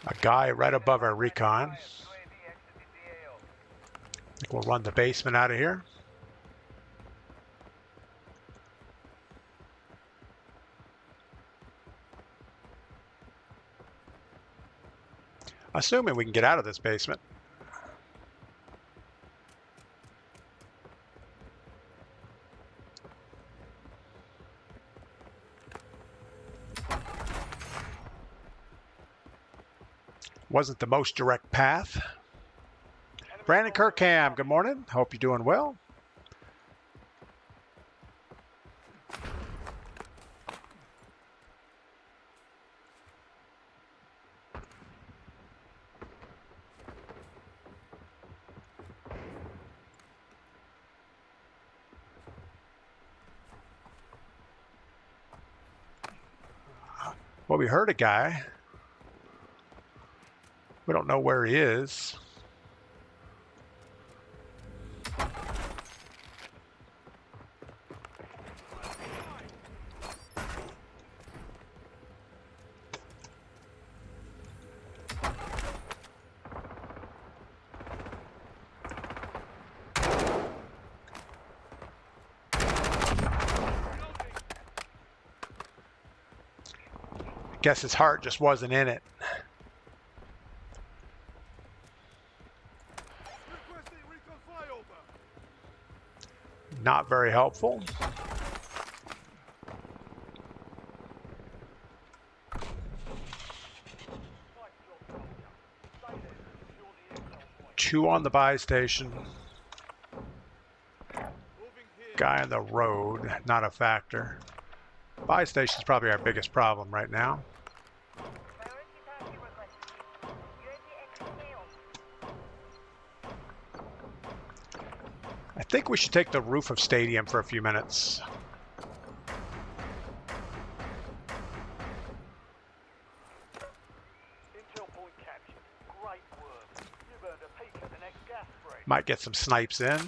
A guy right above our recon. I think we'll run the basement out of here. Assuming we can get out of this basement. Wasn't the most direct path. Brandon Kirkham, good morning. Hope you're doing well. Well, we heard a guy. We don't know where he is. Guess his heart just wasn't in it. Not very helpful. Two on the buy station. Guy on the road, not a factor. Buy station's probably our biggest problem right now. I think we should take the roof of stadium for a few minutes. Intel point captured. Great work. You've earned a peek at the next gas break. Might get some snipes in.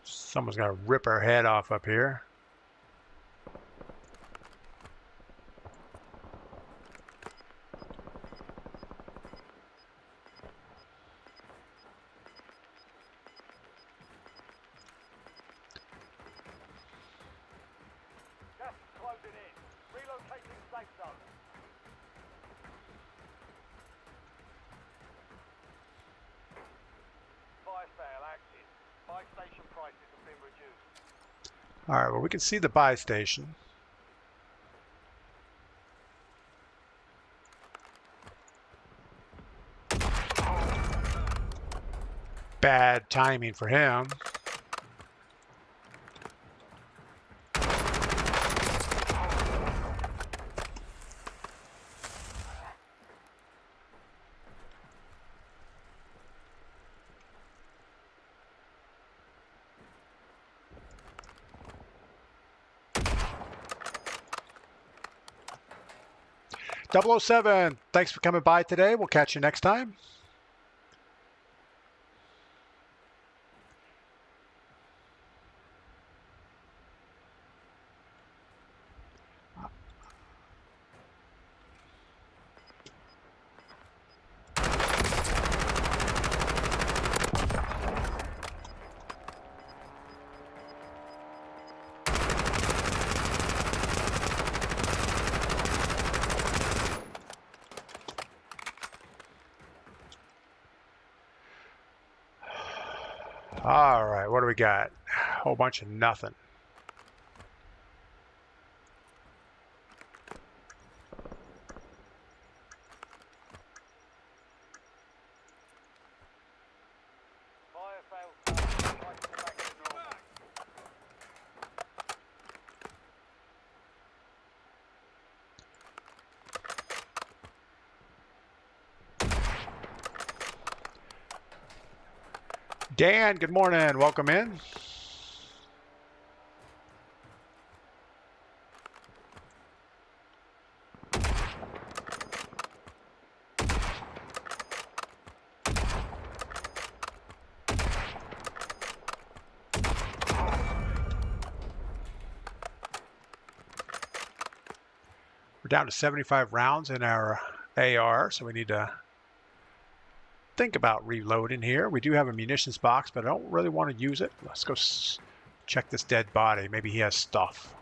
Someone's gonna rip her head off up here. Gas is closing in. Relocating safe zone. Fire sale active. Buy station prices have been reduced. All right, well, we can see the buy station. Bad timing for him. .007, thanks for coming by today. We'll catch you next time. All right, what do we got? A whole bunch of nothing. Fire failed. Prices back to normal. Dan, good morning. Welcome in. We're down to 75 rounds in our AR, so we need to think about reloading here. We do have a munitions box, but I don't really want to use it. Let's go check this dead body. Maybe he has stuff.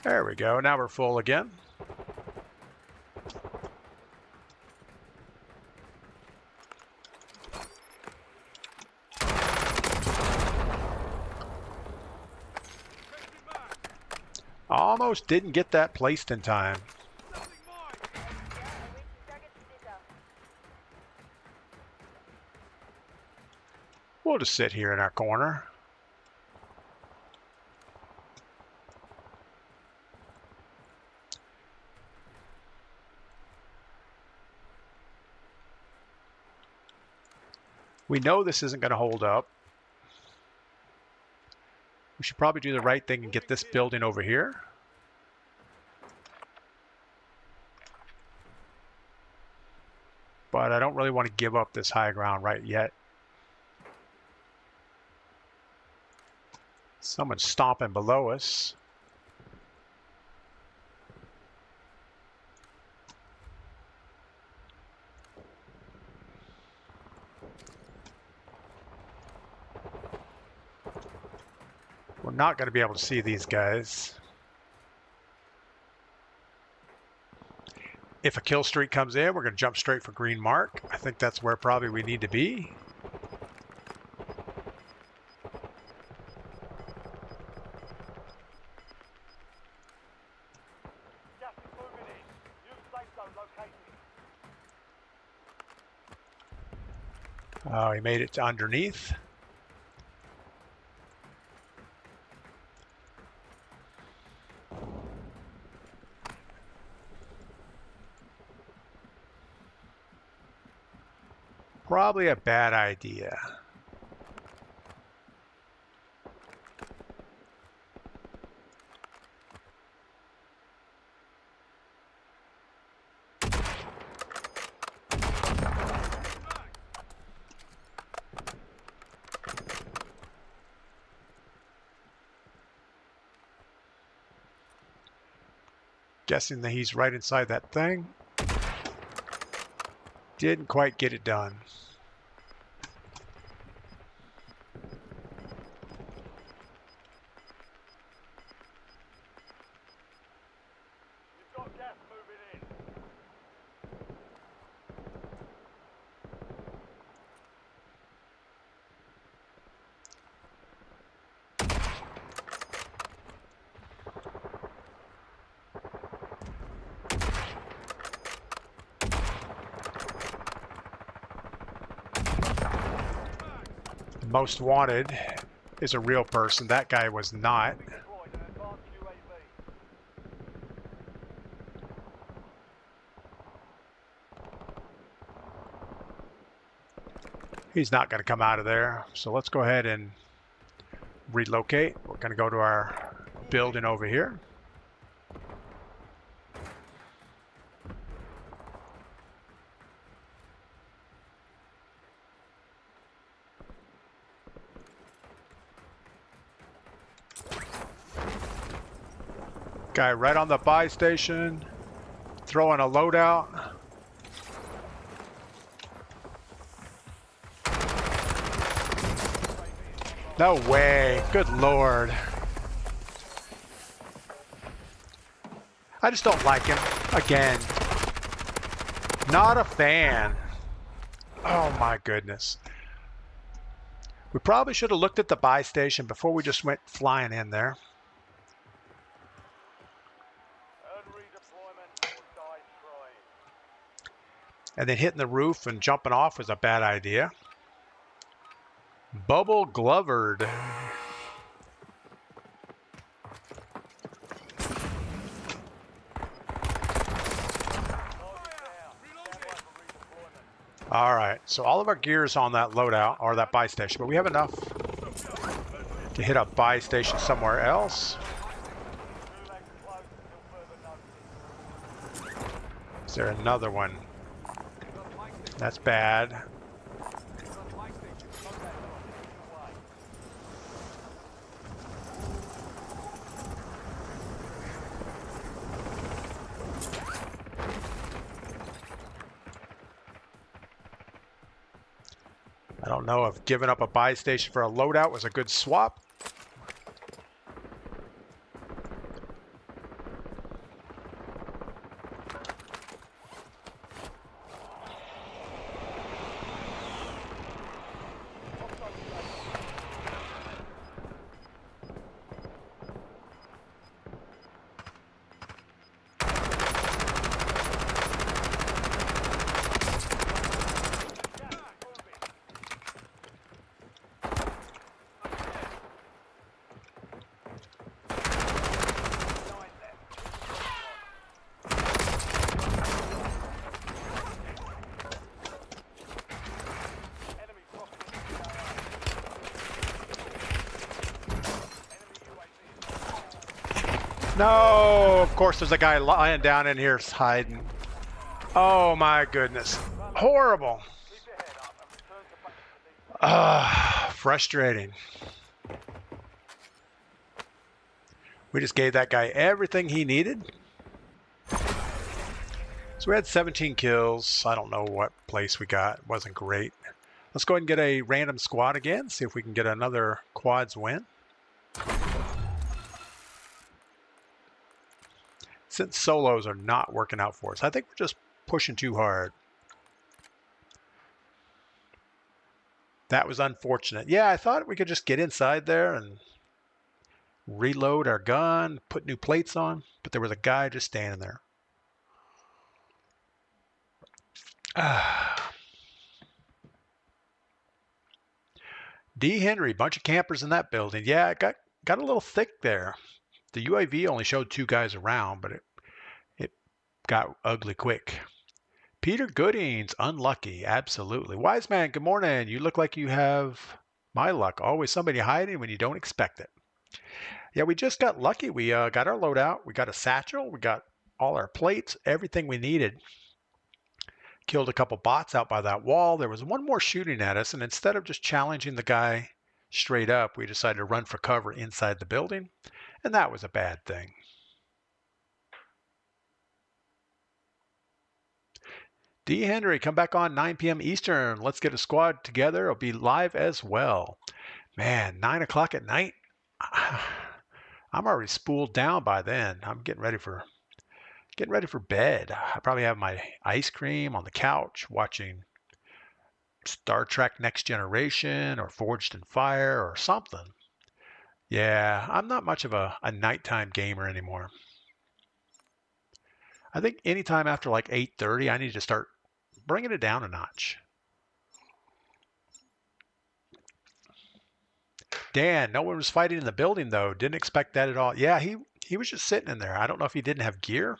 There we go. Now we're full again. Almost didn't get that placed in time. We'll just sit here in our corner. We know this isn't going to hold up. We should probably do the right thing and get this building over here. But I don't really want to give up this high ground right yet. Someone's stomping below us. We're not going to be able to see these guys. If a kill streak comes in, we're going to jump straight for green mark. I think that's where probably we need to be. Gas is moving in. New safe zone located. Oh, he made it to underneath. Probably a bad idea. Guessing that he's right inside that thing. Didn't quite get it done. You've got gas moving in. Most wanted is a real person. That guy was not. Deployed an advanced UAV. He's not going to come out of there. So let's go ahead and relocate. We're going to go to our building over here. Guy right on the buy station, throwing a loadout. No way. Good Lord. I just don't like him. Again. Not a fan. Oh my goodness. We probably should have looked at the buy station before we just went flying in there. Earn redeployment or die trying. And then hitting the roof and jumping off was a bad idea. Bubble Glovered. Target down. Stand by for redeployment. All right, so all of our gear is on that loadout or that buy station, but we have enough to hit a buy station somewhere else. Gulag closed until further notice. Is there another one? That's bad. I don't know if giving up a buy station for a loadout was a good swap. No, of course there's a guy lying down in here hiding. Oh my goodness. Horrible. Keep your head up and return to base for these. Frustrating. We just gave that guy everything he needed. So we had 17 kills. I don't know what place we got. It wasn't great. Let's go ahead and get a random squad again. See if we can get another quads win. Since solos are not working out for us, I think we're just pushing too hard. That was unfortunate. Yeah, I thought we could just get inside there and reload our gun, put new plates on, but there was a guy just standing there. D. Henry, bunch of campers in that building. Yeah, it got a little thick there. The UAV only showed 2 guys around, but it got ugly quick. Peter Goodings, unlucky, absolutely. Wise man, good morning. You look like you have my luck. Always somebody hiding when you don't expect it. Yeah, we just got lucky. We got our loadout. We got a satchel. We got all our plates, everything we needed. Killed a couple bots out by that wall. There was one more shooting at us, and instead of just challenging the guy straight up, we decided to run for cover inside the building, and that was a bad thing. D. Henry, come back on 9 p.m. Eastern. Let's get a squad together. It'll be live as well. Man, 9 o'clock at night? I'm already spooled down by then. I'm getting ready for bed. I probably have my ice cream on the couch watching Star Trek Next Generation or Forged in Fire or something. Yeah, I'm not much of a nighttime gamer anymore. I think anytime after like 8:30, I need to start bringing it down a notch. Dan, no one was fighting in the building though. Didn't expect that at all. Yeah, he was just sitting in there. I don't know if he didn't have gear.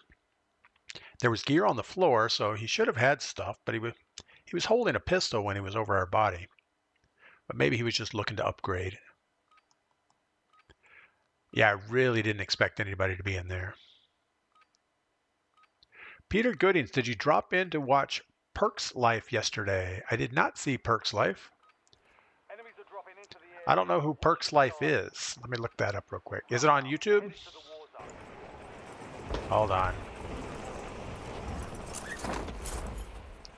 There was gear on the floor, so he should have had stuff, but he was holding a pistol when he was over our body. But maybe he was just looking to upgrade. Yeah, I really didn't expect anybody to be in there. Peter Goodings, did you drop in to watch Perk's Life yesterday? I did not see Perk's Life. Enemies are dropping into the area. I don't know who Perk's Life is. Let me look that up real quick. Is it on YouTube? Heading to the war zone. Hold on.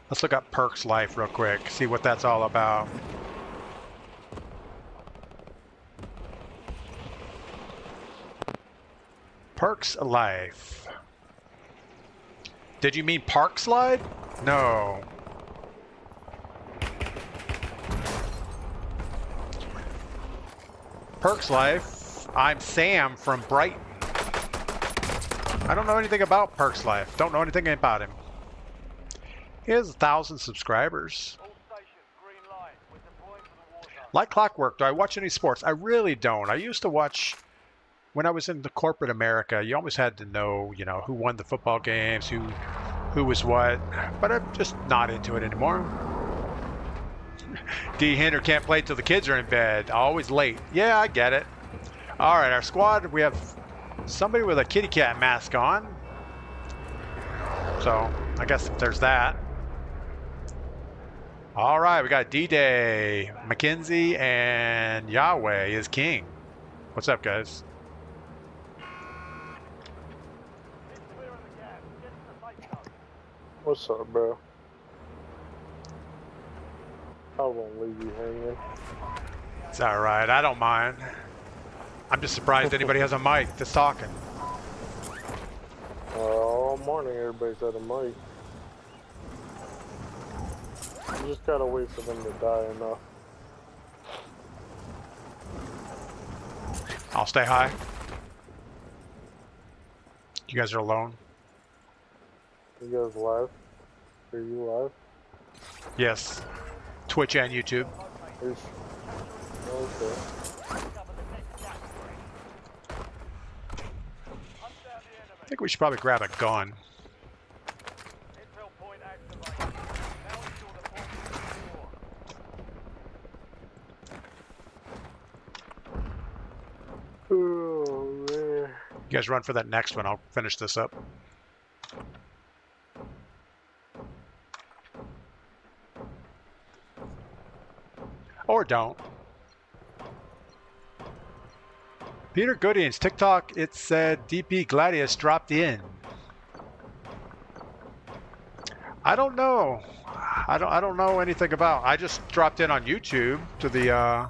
Let's look up Perk's Life real quick, see what that's all about. Perk's Life. Did you mean Park Slide? No. Perk's Life. I'm Sam from Brighton. I don't know anything about Perk's Life. Don't know anything about him. He has 1,000 subscribers. All stations, green light. We're deploying to the war zone. Like clockwork, do I watch any sports? I really don't. I used to watch, when I was in the corporate America, you always had to know, who won the football games, who was what. But I'm just not into it anymore. D. Hinder can't play till the kids are in bed. Always late. Yeah, I get it. All right, our squad, we have somebody with a kitty cat mask on. So, I guess there's that. All right, we got D-Day, Mackenzie, and Yahweh is king. What's up, guys? Keep clearing the gas. Get to the safe zone. What's up, bro? I won't leave you hanging. It's all right. I don't mind. I'm just surprised anybody has a mic that's talking. All morning, everybody's at a mic. You just gotta wait for them to die enough. I'll stay high. You guys are alone? You guys live? Are you live? Yes. Twitch and YouTube. Okay. I think we should probably grab a gun. Intel point activated. Now ensure the bomb is secure. Oh, man. guys run for that next one. I'll finish this up. Or don't. Peter Goodian's TikTok, it said DPGladius dropped in. I don't know. I don't know anything about. I just dropped in on YouTube to the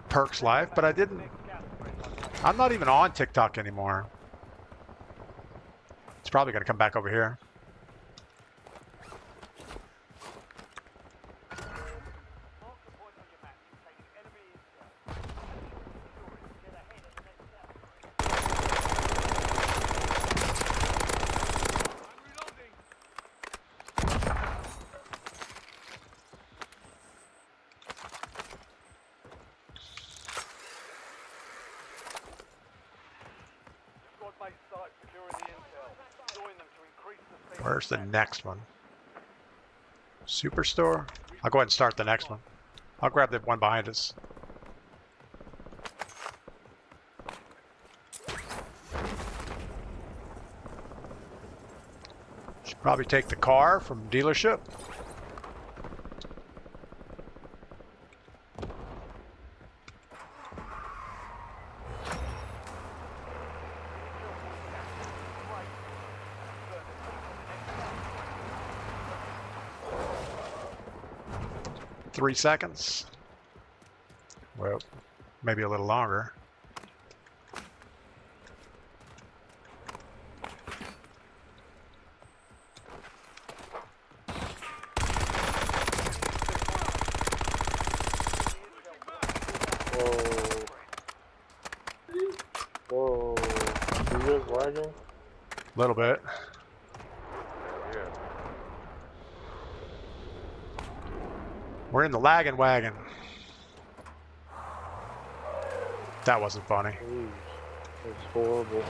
Perks Life, but I didn't. I'm not even on TikTok anymore. It's probably gonna come back over here. Where's the next one? Superstore? I'll go ahead and start the next one. I'll grab the one behind us. Should probably take the car from dealership. Three seconds. Well, maybe a little longer. Whoa. You guys lagging? A little bit. We're in the lagging wagon. That wasn't funny. Jeez. It's horrible.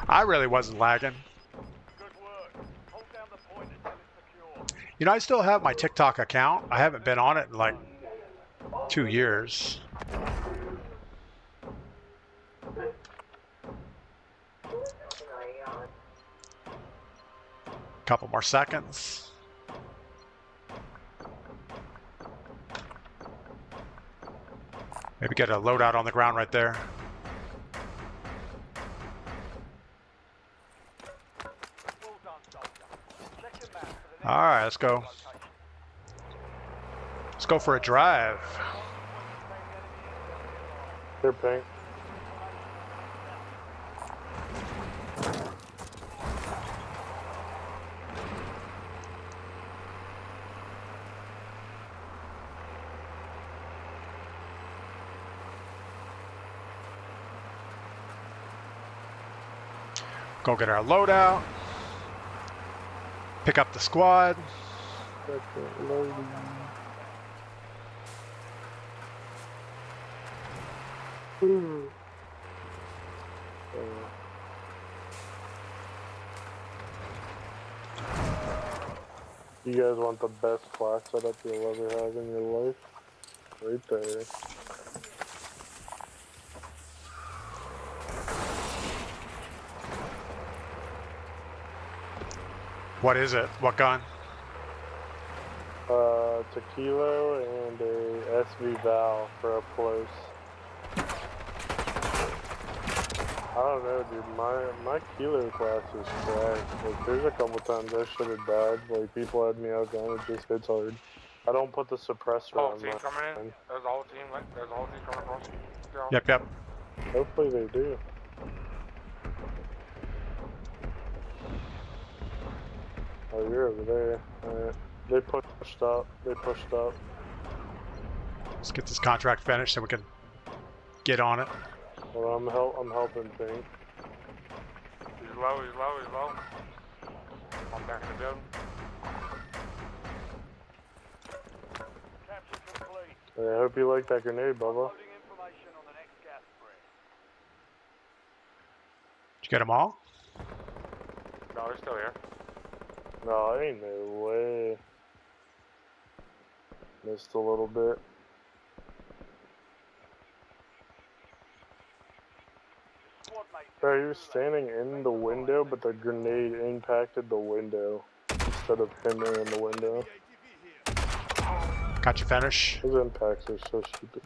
I really wasn't lagging. You know, I still have my TikTok account. I haven't been on it in like 2 years. Couple more seconds. Maybe get a loadout on the ground right there. All right, let's go. Let's go for a drive. They're pink. Go get our loadout. Pick up the squad. You guys want the best flash setup you'll ever have in your life? Right there. What is it? What gun? It's a kilo and a SV Val for up close. I don't know, dude. My kilo class is trash. Like, there's a couple times I should have died. Like, people had me outgunned. It just hits hard. I don't put the suppressor Whole on team mine. coming in. There's a whole team. There's a whole team coming across. Yeah. Yep. Hopefully they do. Oh, you're over there. Alright. They pushed up. Let's get this contract finished so we can get on it. Well, I'm helping Pink. He's low. I'm back in the building. I hope you like that grenade, Bubba. Did you get them all? No, they're still here. No, ain't no way. Missed a little bit. Squad mates. Bro, he was standing in the window, but the grenade impacted the window instead of him in the window. Got your finish. Those impacts are so stupid.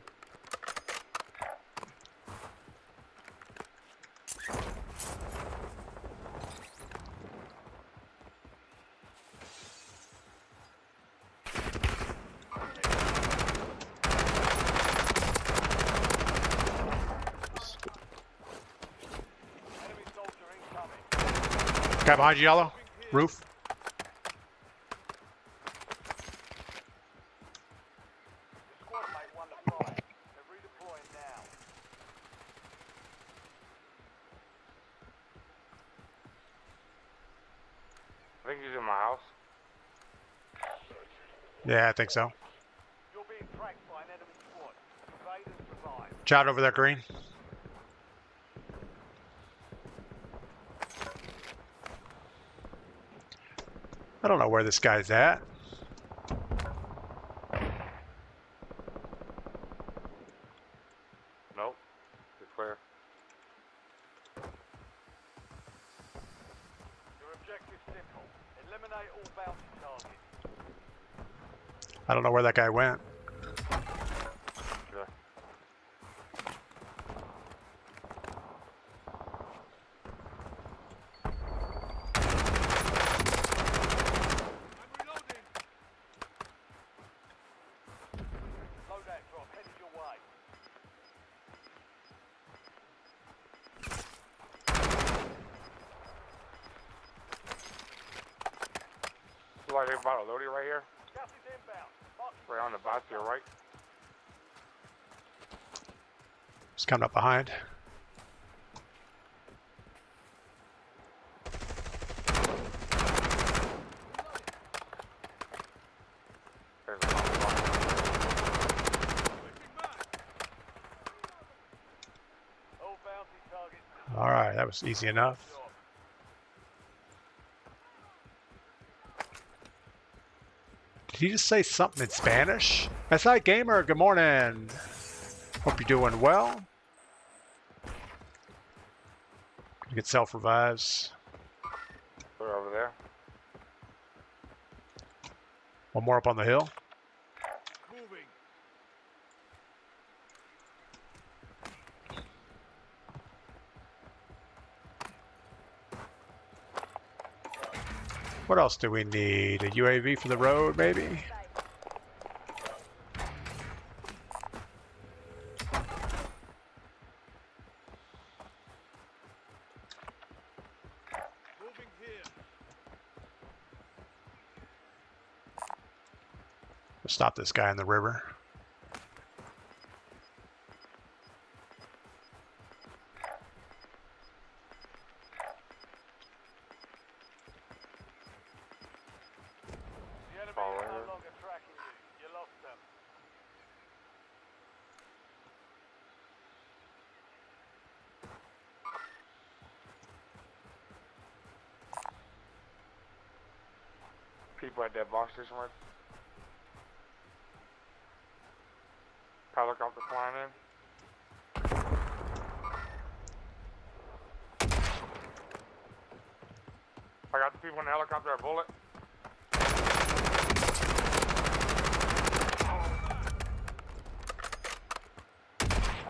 Enemy soldier incoming. Guy behind you, yellow. Roof. Your squad mate won the fight. They're redeploying now. I think he's in my house. Yeah, I think so. You're being tracked by an enemy squad. Evade and survive. Shot over there, green. I don't know where this guy's at. Nope. You're clear. Your objective's simple. Eliminate all bounty targets. I don't know where that guy went. Sure. Loadout drop headed your way. Looks like they bought a loadie right here. Gas is inbound. Mark Right on the box to your right. He's coming up behind. There's a box. all bounty targets. All right, that was easy enough. Job. Did he just say something in Spanish? SI Gamer, good morning. Hope you're doing well. Gonna get self revives. They're over there. One more up on the hill. Moving. What else do we need? A UAV for the road, maybe? Moving here. Let's stop this guy in the river. The enemy All is right. no longer tracking you. You lost them. People at that box station right. Helicopter flying in. I got the people in the helicopter at bullet.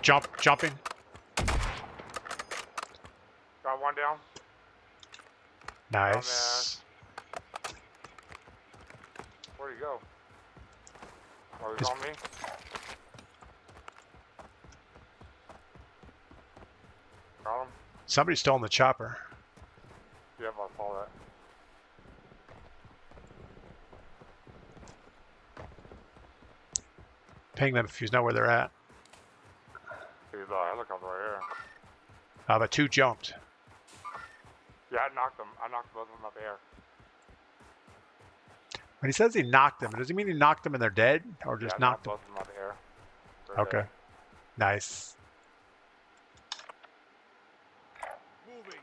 Jumping. Got one down. Nice. Where'd he go? Oh, he's He's- on me. Got him. Somebody's still on the chopper. Yep, I saw that. Ping them if you know where they're at. He's a helicopter right here. But two jumped. Yeah, I knocked him. I knocked both of them up there. When he says he knocked them, does he mean he knocked them and they're dead? Or just Yeah, I knocked them? both of them up there. They're Okay. dead. Nice. Moving.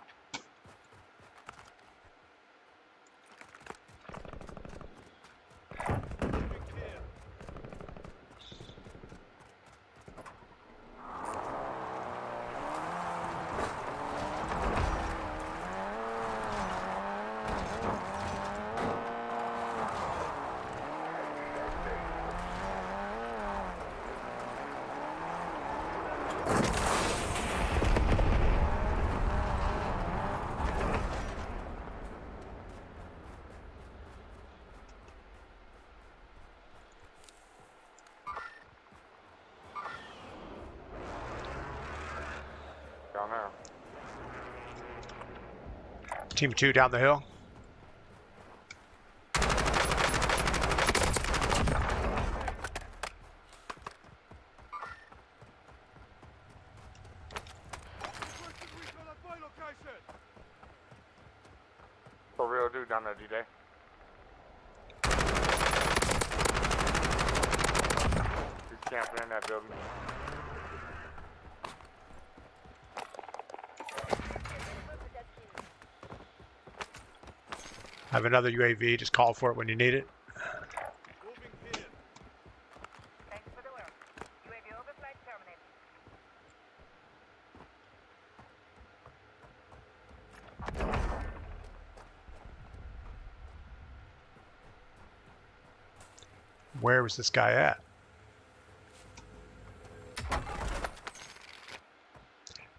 Team 2 down the hill. The real dude down there, D-Day. He's camping in that building. I have another UAV. Just call for it when you need it. Thanks for the work. UAV overflight terminated. Where was this guy at?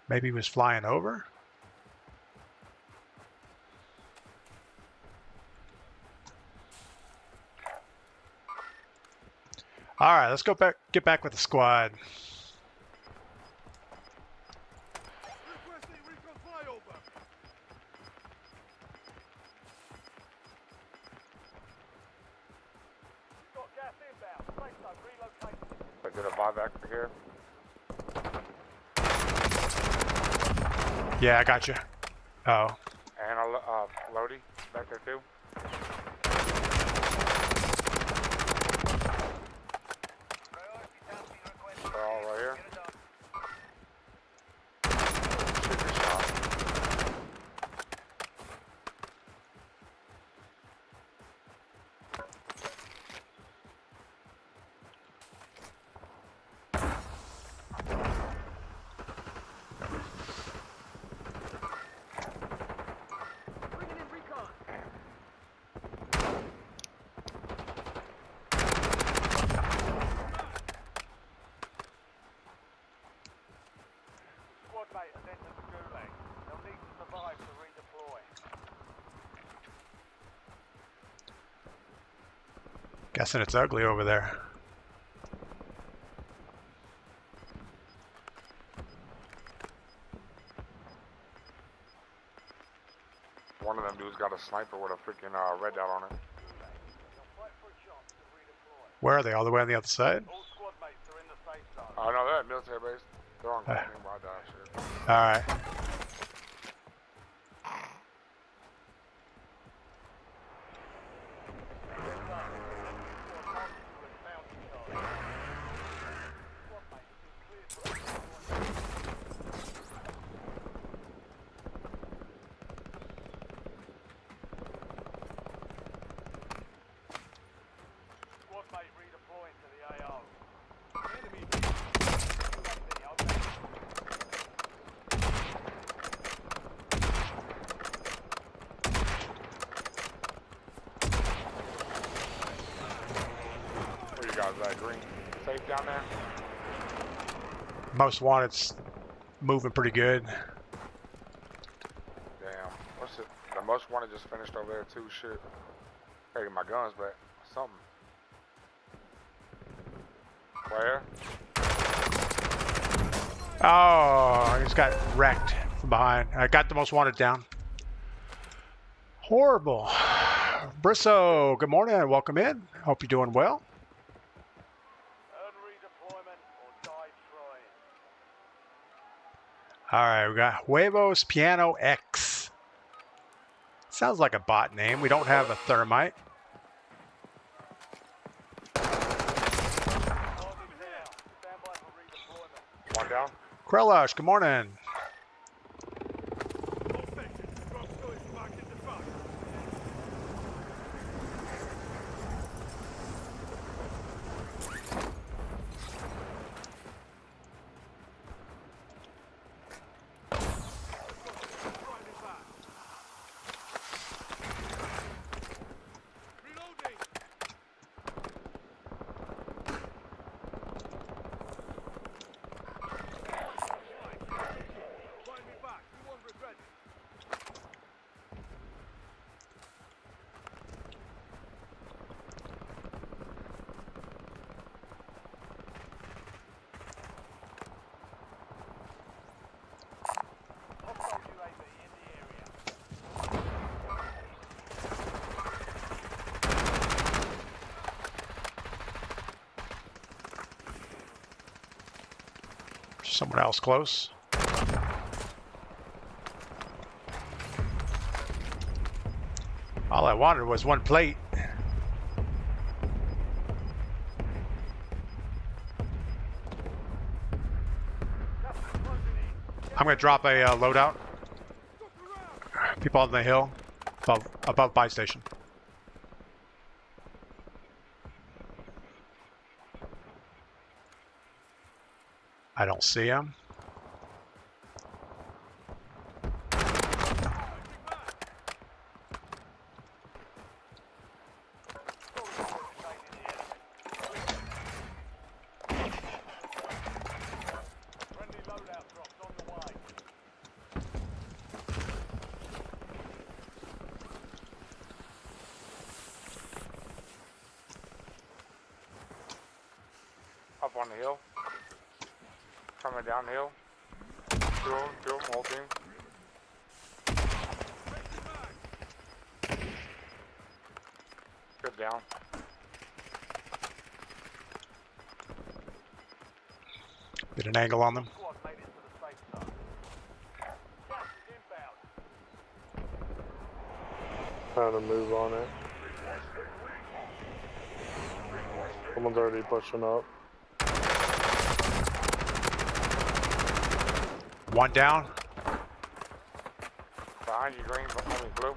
Maybe he was flying over? All right, let's go back. Get back with the squad. Got gas inbound. Safe zone relocated. I did a buyback for here. Yeah, I got you. Oh, And a Lodi back there too. Priority tasking request. They're all right here. Get it done. Shoot your shot. Bringing in recon. Squad mate has entered the gulag. They'll need to survive to redeploy. guessing it's ugly over there. One of them dudes got a sniper with a freaking red dot on it. They'll fight for a chance to redeploy. Where are they? All the way on the other side? All squad mates are in the safe zone. Oh no, they're at military base. They're on fucking red dot shit. All right. Squad mate redeploying to the AO. Where you guys at? Green? Safe down there? Most wanted's moving pretty good. Damn. What's it? The most wanted just finished over there too. Shit. Gotta get my guns back. Something. Where? Oh, I just got wrecked from behind. I got the most wanted down. Horrible. Brisso, good morning. Welcome in. Hope you're doing well. Earn redeployment or die trying. All right, we got Huevos Piano X. Sounds like a bot name. We don't have a thermite. Stand by for redeployment. One down. Krelash, good morning. Someone else close. All I wanted was one plate. I'm gonna drop a loadout. People on the hill, above buy station. I don't see him. Friendly loadout drops on the way. Up on the hill. Coming downhill. Kill him, whole team. Good down. Get an angle on them. Squad made it to the safe zone. Gas is inbound. Trying to move on it. Someone's already pushing up. One down. Behind you, green, behind you, blue.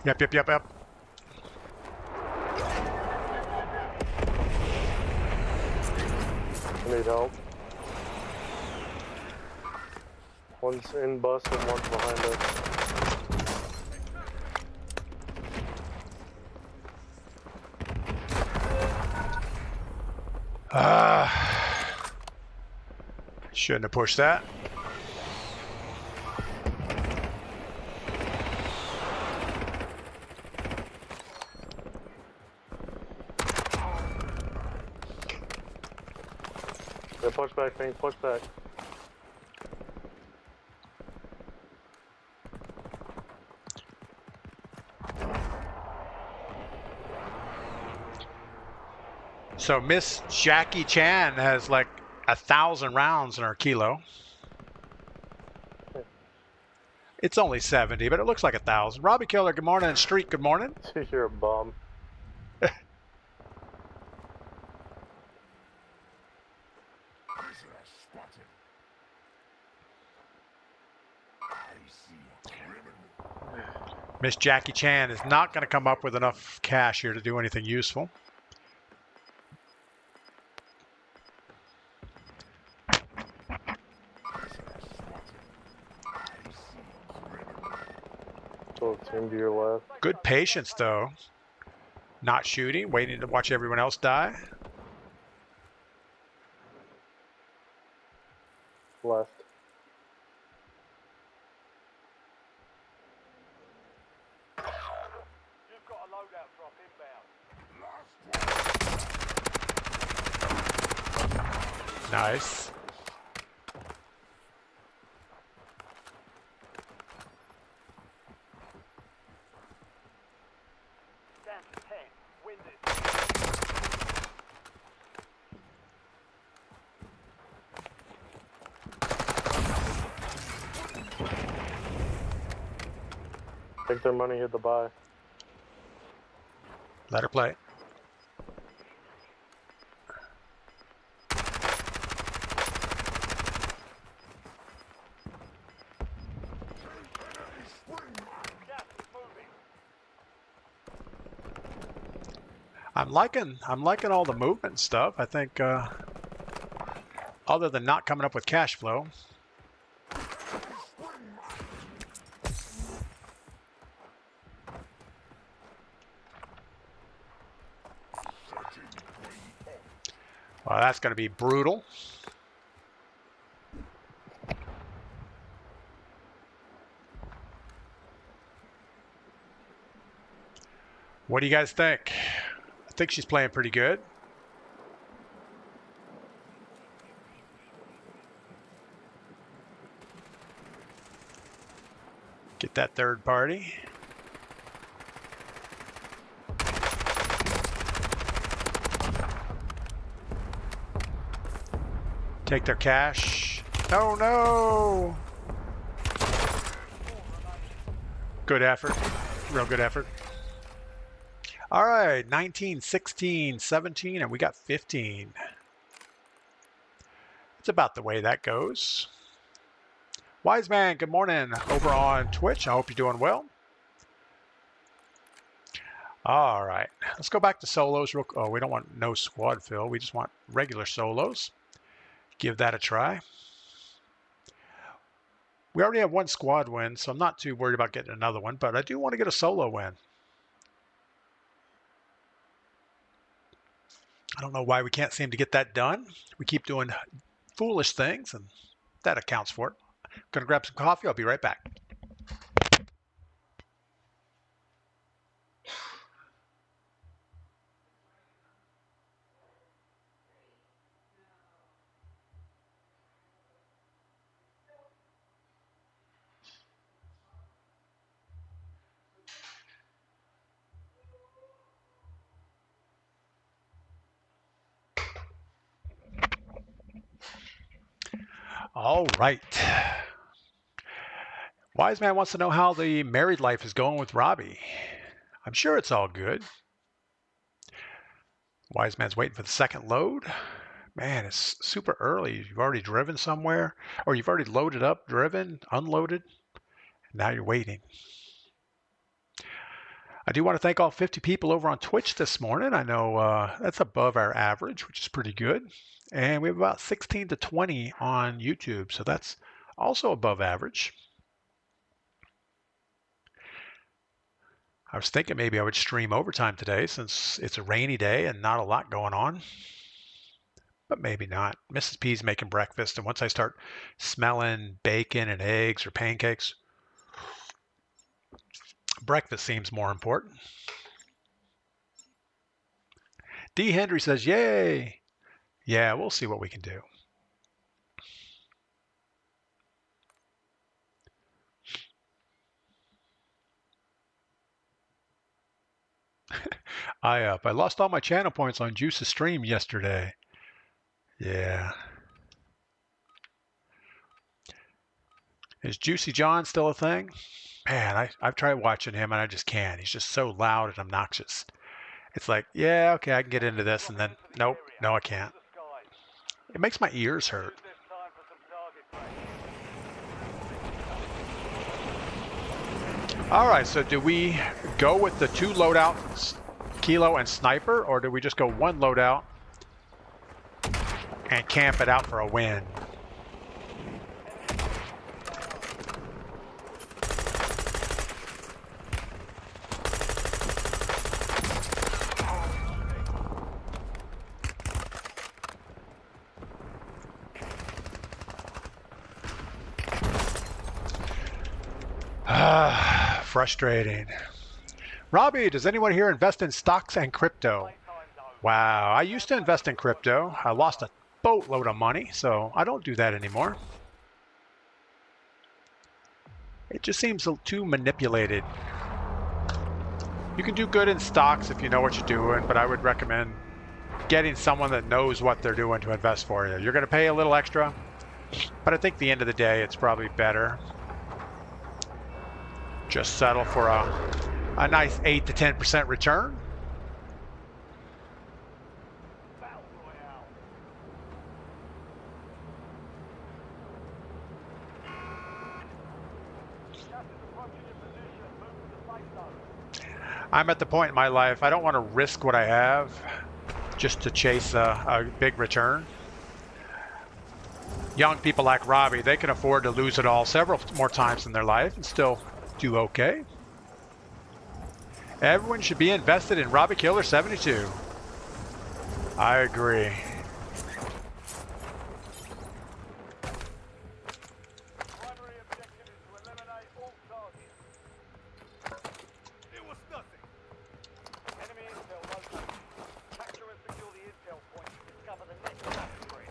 Yep. I need help. One's in bus and one's behind us. Shouldn't have pushed that. Yeah, push back, Pink, push back. So Miss Jackie Chan has like 1,000 rounds in her kilo. It's only 70, but it looks like 1,000. Robbie Killer, good morning. And Street, good morning. You're a bum. Miss Jackie Chan is not going to come up with enough cash here to do anything useful. So team to your left. Good patience, though. Not shooting, waiting to watch everyone else die. Left. You've got a loadout drop inbound. Nice. Down to 10. Win this. Take their money, hit the buy. Let her play. Gas is moving. I'm liking all the movement stuff. I think other than not coming up with cash flow. Well, that's going to be brutal. What do you guys think? I think she's playing pretty good. Get that third party. Take their cash. Oh no! Good effort. Real good effort. All right, 19, 16, 17, and we got 15. It's about the way that goes. Wise Man, good morning over on Twitch. I hope you're doing well. All right, let's go back to solos. Oh, we don't want no squad fill. We just want regular solos. Give that a try. We already have one squad win, so I'm not too worried about getting another one, but I do want to get a solo win. I don't know why we can't seem to get that done. We keep doing foolish things, and that accounts for it. I'm going to grab some coffee. I'll be right back. All right. Wise Man wants to know how the married life is going with Robbie. I'm sure it's all good. Wise Man's waiting for the second load. Man, it's super early. You've already driven somewhere, or you've already loaded up, driven, unloaded. Now you're waiting. I do want to thank all 50 people over on Twitch this morning. I know that's above our average, which is pretty good. And we have about 16 to 20 on YouTube, so that's also above average. I was thinking maybe I would stream overtime today since it's a rainy day and not a lot going on. But maybe not. Mrs. P's making breakfast, and once I start smelling bacon and eggs or pancakes, breakfast seems more important. D. Hendry says, yay! Yeah, we'll see what we can do. I lost all my channel points on Juice's stream yesterday. Yeah. Is Juicy John still a thing? Man, I've tried watching him and I just can't. He's just so loud and obnoxious. It's like, yeah, okay, I can get into this, and then, nope, no, I can't. It makes my ears hurt. All right, so do we go with the 2 loadouts, Kilo and Sniper, or do we just go 1 loadout and camp it out for a win? Frustrating. Robbie, does anyone here invest in stocks and crypto? Wow, I used to invest in crypto. I lost a boatload of money, so I don't do that anymore. It just seems too manipulated. You can do good in stocks if you know what you're doing, but I would recommend getting someone that knows what they're doing to invest for you. You're going to pay a little extra, but I think at the end of the day, it's probably better. Just settle for a nice 8 to 10% return. I'm at the point in my life, I don't want to risk what I have just to chase a big return. Young people like Robbie, they can afford to lose it all several more times in their life and still do okay. Everyone should be invested in Robbie Killer 72. I agree. Primary objective is to eliminate all targets. It was nothing. Enemy intel located. Capture and secure the intel point to discover the next factory.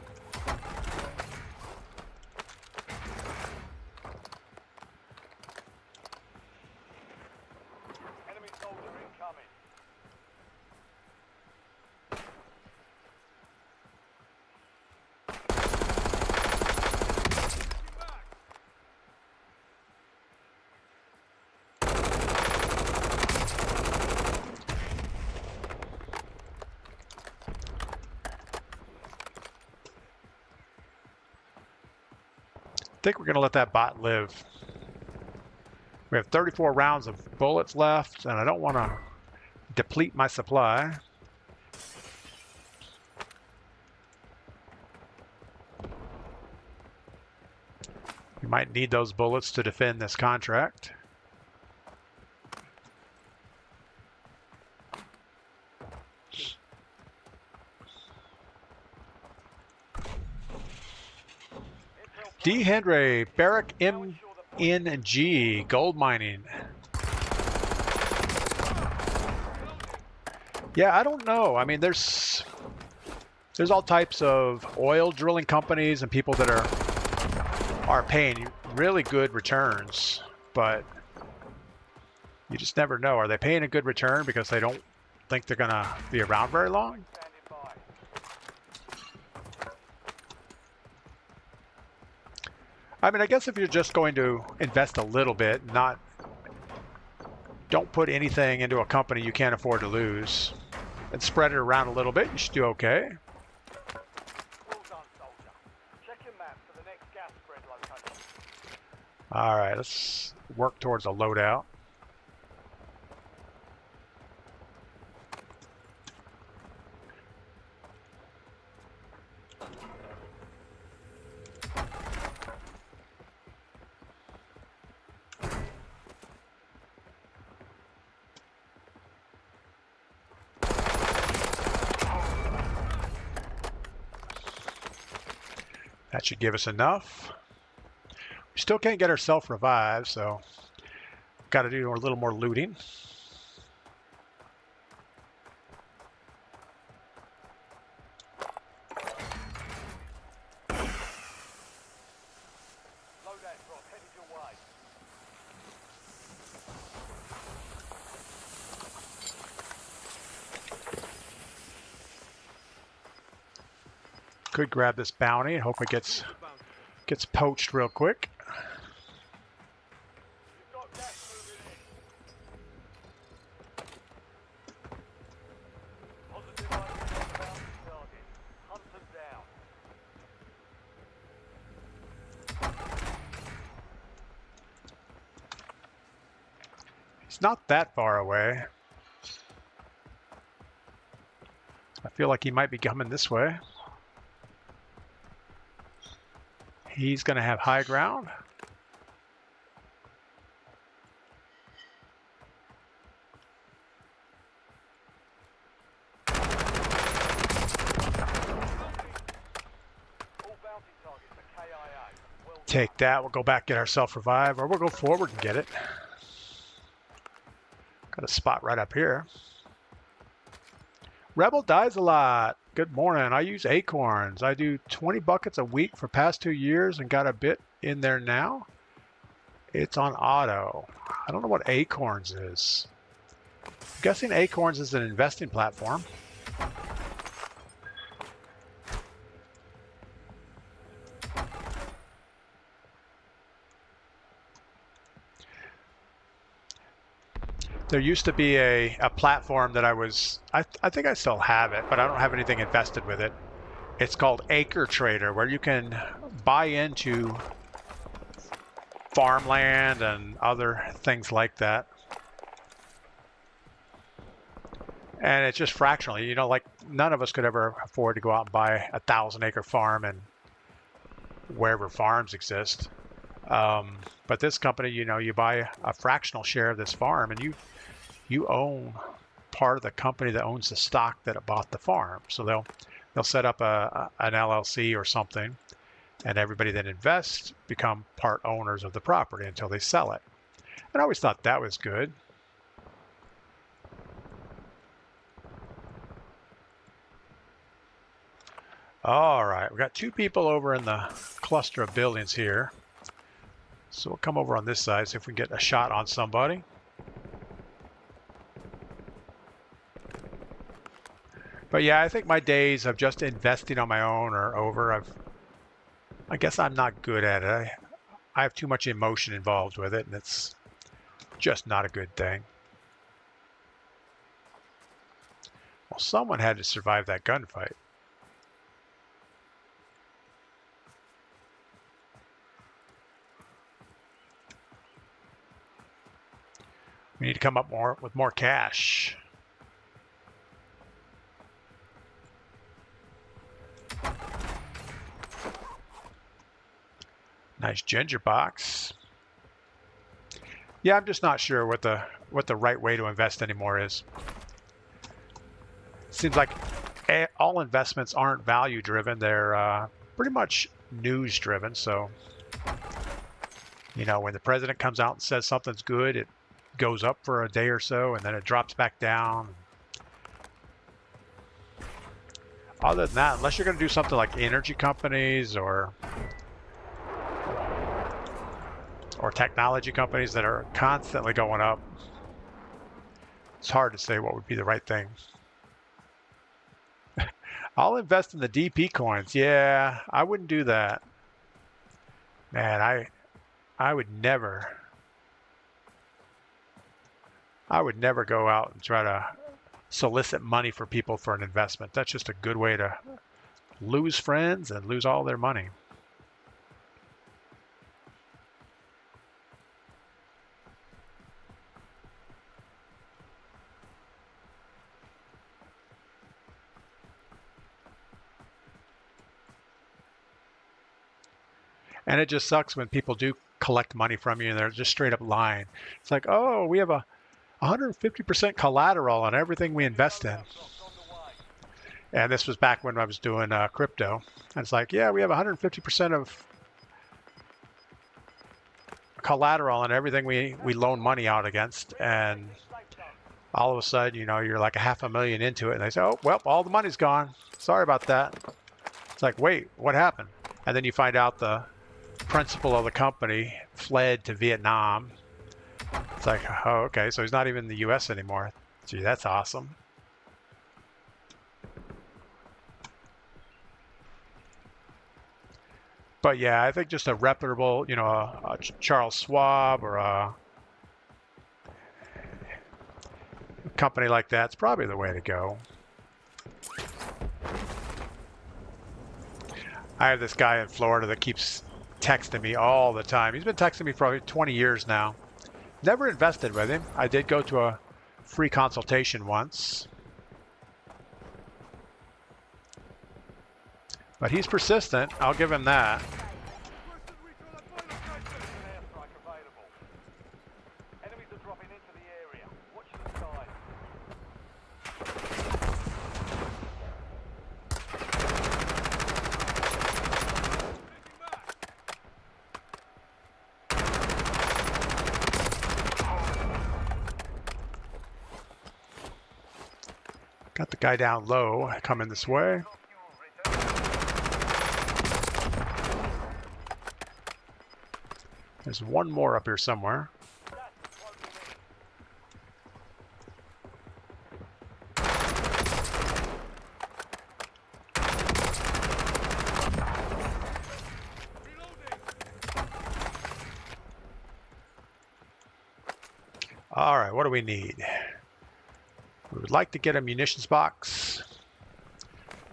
Enemy soldier incoming. think we're going to let that bot live. We have 34 rounds of bullets left, and I don't want to deplete my supply. We might need those bullets to defend this contract. D. Henry, Barrack MNG, gold mining. Yeah, I don't know. I mean, there's all types of oil drilling companies and people that are paying really good returns, but you just never know. Are they paying a good return because they don't think they're gonna be around very long? I mean, I guess if you're just going to invest a little bit, don't put anything into a company you can't afford to lose, and spread it around a little bit, you should do okay. Well done, soldier. Check your map for the next gas spread location. All right, let's work towards a loadout. That should give us enough. We still can't get ourselves revived, so got to do a little more looting. Loadout drop headed your way. Could grab this bounty and hope it gets poached real quick. You've got gas moving in. Positive items on the bounty target. Hunt them down. He's not that far away. I feel like he might be coming this way. He's going to have high ground. All bounty targets are KIA. Well done. Take that. We'll go back, get ourselves revived, or we'll go forward and get it. Got a spot right up here. Rebel dies a lot. Good morning. I use Acorns. I do 20 buckets a week for past 2 years and got a bit in there now. It's on auto. I don't know what Acorns is. I'm guessing Acorns is an investing platform. There used to be a platform that I think I still have it, but I don't have anything invested with it. It's called Acre Trader, where you can buy into farmland and other things like that. And it's just fractionally, you know, like none of us could ever afford to go out and buy a 1,000-acre farm and wherever farms exist. But this company, you know, you buy a fractional share of this farm and you own part of the company that owns the stock that bought the farm. So they'll set up an LLC or something, and everybody that invests become part owners of the property until they sell it. And I always thought that was good. All right, we got 2 people over in the cluster of buildings here. So we'll come over on this side, see if we can get a shot on somebody. But yeah, I think my days of just investing on my own are over. I guess I'm not good at it. I have too much emotion involved with it, and it's just not a good thing. Well, someone had to survive that gunfight. We need to come up with more cash. Nice ginger box. Yeah, I'm just not sure what the right way to invest anymore is. Seems like all investments aren't value driven. They're pretty much news driven. So, you know, when the president comes out and says something's good, it goes up for a day or so and then it drops back down. Other than that, unless you're going to do something like energy companies or technology companies that are constantly going up, it's hard to say what would be the right thing. I'll invest in the DP coins. Yeah, I wouldn't do that. Man, I would never go out and try to solicit money for people for an investment. That's just a good way to lose friends and lose all their money. And it just sucks when people do collect money from you and they're just straight up lying. It's like, oh, we have a 150% collateral on everything we invest in. And this was back when I was doing crypto. And it's like, yeah, we have 150% of collateral on everything we loan money out against. And all of a sudden, you know, you're like $500,000 into it. And they say, oh, well, all the money's gone. Sorry about that. It's like, wait, what happened? And then you find out the principal of the company fled to Vietnam. It's like, oh, okay, so he's not even in the US anymore. Gee, that's awesome. But yeah, I think just a reputable, you know, a Charles Schwab or a company like that's probably the way to go. I have this guy in Florida that keeps texting me all the time. He's been texting me for probably 20 years now. Never invested with him. I did go to a free consultation once. But he's persistent. I'll give him that. Enemies are dropping into the area. Watch the sky. Got the guy down low coming this way. There's one more up here somewhere. All right, what do we need? We would like to get a munitions box,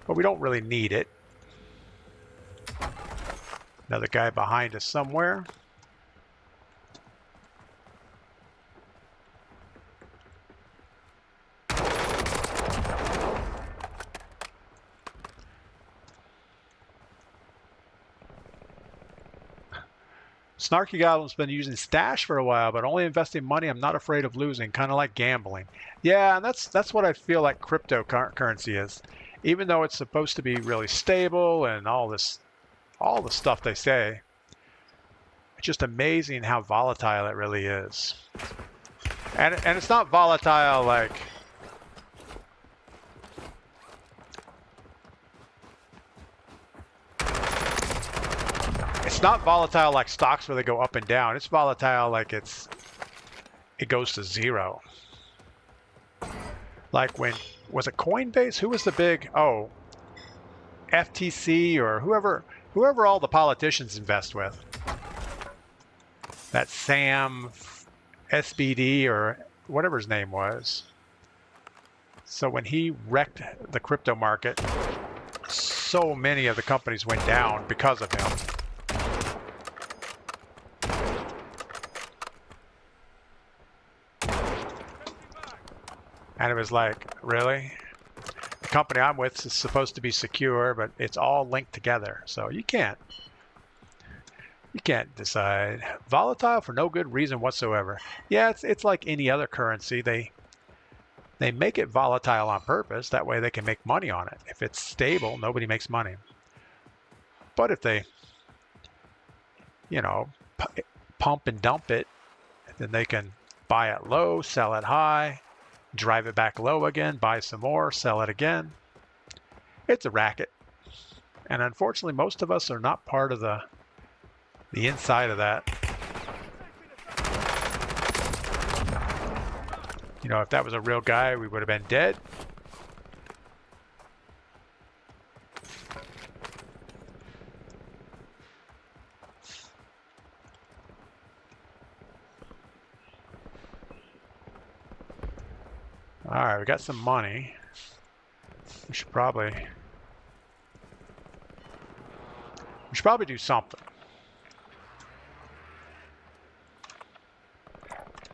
but we don't really need it. Another guy behind us somewhere. Snarky Goblin's been using Stash for a while, but only investing money I'm not afraid of losing, kind of like gambling. Yeah, and that's what I feel like cryptocurrency is. Even though it's supposed to be really stable and all the stuff they say, it's just amazing how volatile it really is. And it's not volatile like it's not volatile like stocks where they go up and down. It's volatile like it goes to zero. Like when, was it Coinbase? Who was the big, FTC or whoever all the politicians invest with. That Sam SBD or whatever his name was. So when he wrecked the crypto market, so many of the companies went down because of him. And it was like, really? The company I'm with is supposed to be secure, but it's all linked together. So you can't decide. Volatile for no good reason whatsoever. Yeah, it's like any other currency. They make it volatile on purpose. That way they can make money on it. If it's stable, nobody makes money. But if they, you know, pump and dump it, then they can buy it low, sell it high, drive it back low again, buy some more, sell it again. It's a racket. And unfortunately, most of us are not part of the inside of that. You know, if that was a real guy, we would have been dead. All right, we got some money. We should probably do something.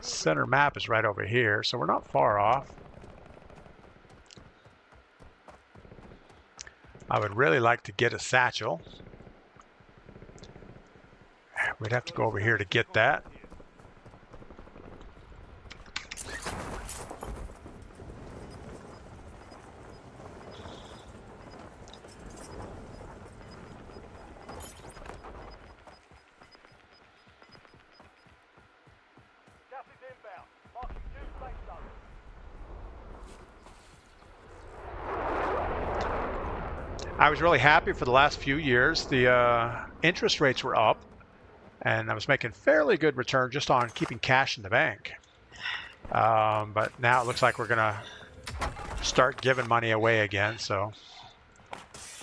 Center map is right over here, so we're not far off. I would really like to get a satchel. We'd have to go over here to get that. Gas is inbound. Marking 2 safe zones. I was really happy for the last few years. The interest rates were up, and I was making fairly good return just on keeping cash in the bank. But now it looks like we're gonna start giving money away again. So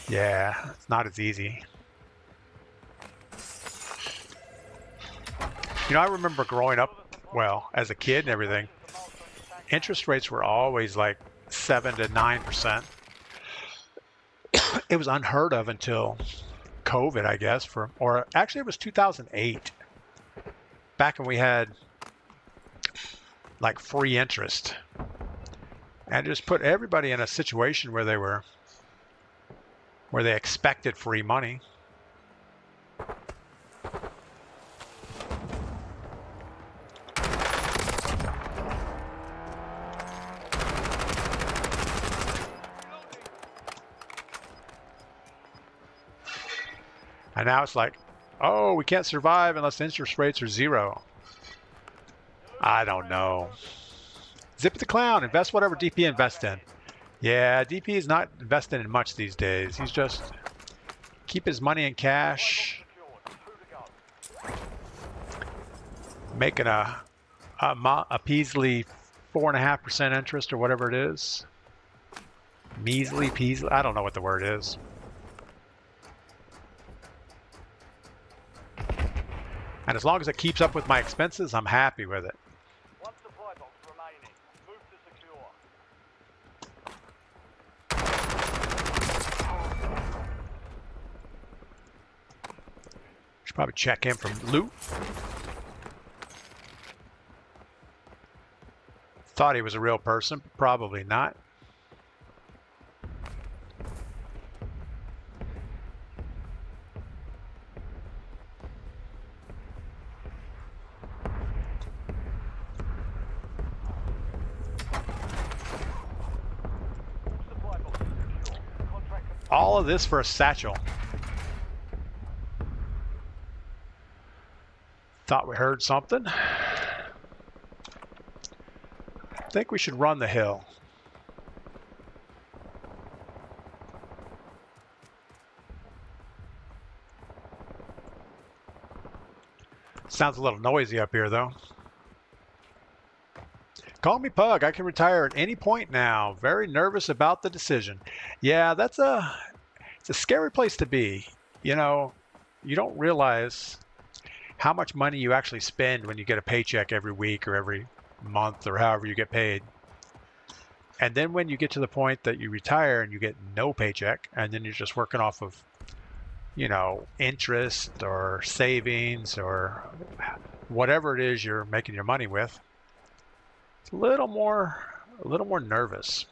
yeah, it's not as easy. You know, I remember growing up, well, as a kid and everything, interest rates were always like 7 to 9%. It was unheard of until COVID, I guess, or actually it was 2008. Back when we had like free interest. And just put everybody in a situation where they expected free money. And now it's like, oh, we can't survive unless interest rates are 0. I don't know. Zip the Clown, invest whatever DP invests in. Yeah, DP is not investing in much these days. He's just keep his money in cash, making a measly 4.5% interest or whatever it is. Measly, peasly, I don't know what the word is. And as long as it keeps up with my expenses, I'm happy with it. One supply box remaining. Move to secure. Should probably check in from loot. Thought he was a real person, but probably not. All of this for a satchel. Thought we heard something. I think we should run the hill. Sounds a little noisy up here though. Call me Pug. I can retire at any point now. Very nervous about the decision. Yeah, it's a scary place to be. You know, you don't realize how much money you actually spend when you get a paycheck every week or every month or however you get paid. And then when you get to the point that you retire and you get no paycheck, and then you're just working off of, you know, interest or savings or whatever it is you're making your money with, it's a little more a little more nervous.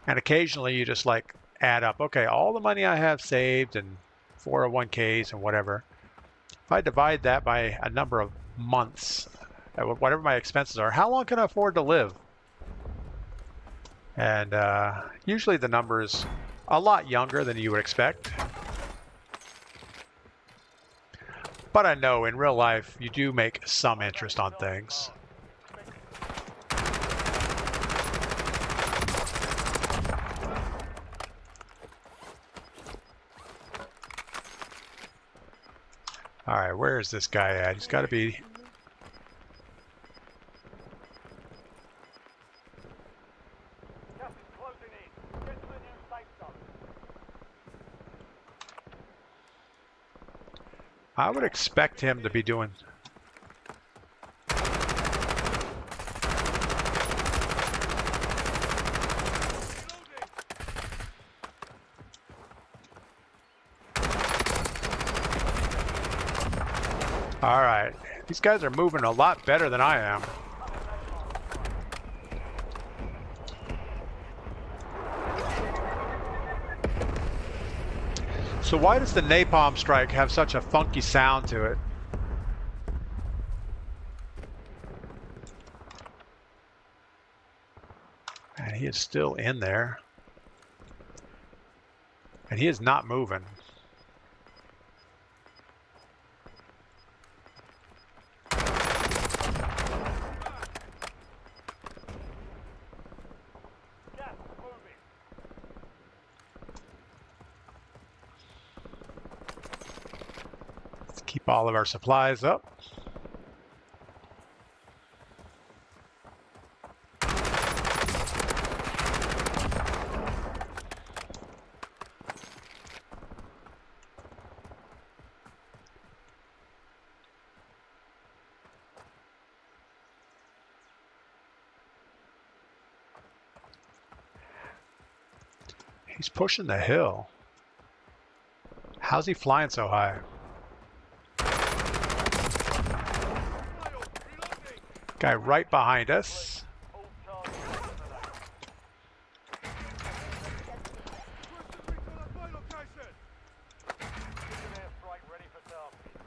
And occasionally you just like add up, okay, all the money I have saved and 401ks and whatever. If I divide that by a number of months, whatever my expenses are, how long can I afford to live? And usually the number is a lot younger than you would expect. But I know in real life you do make some interest on things. Alright, where is this guy at? He's got to be... Gas is closing in. Get to the new safe zone. I would expect him to be doing... Alright, these guys are moving a lot better than I am. So why does the napalm strike have such a funky sound to it? And he is still in there. And he is not moving. Gas is moving. Let's keep all of our supplies up. He's pushing the hill. How's he flying so high? Guy right behind us. All targets eliminated. Precision airstrike ready for target.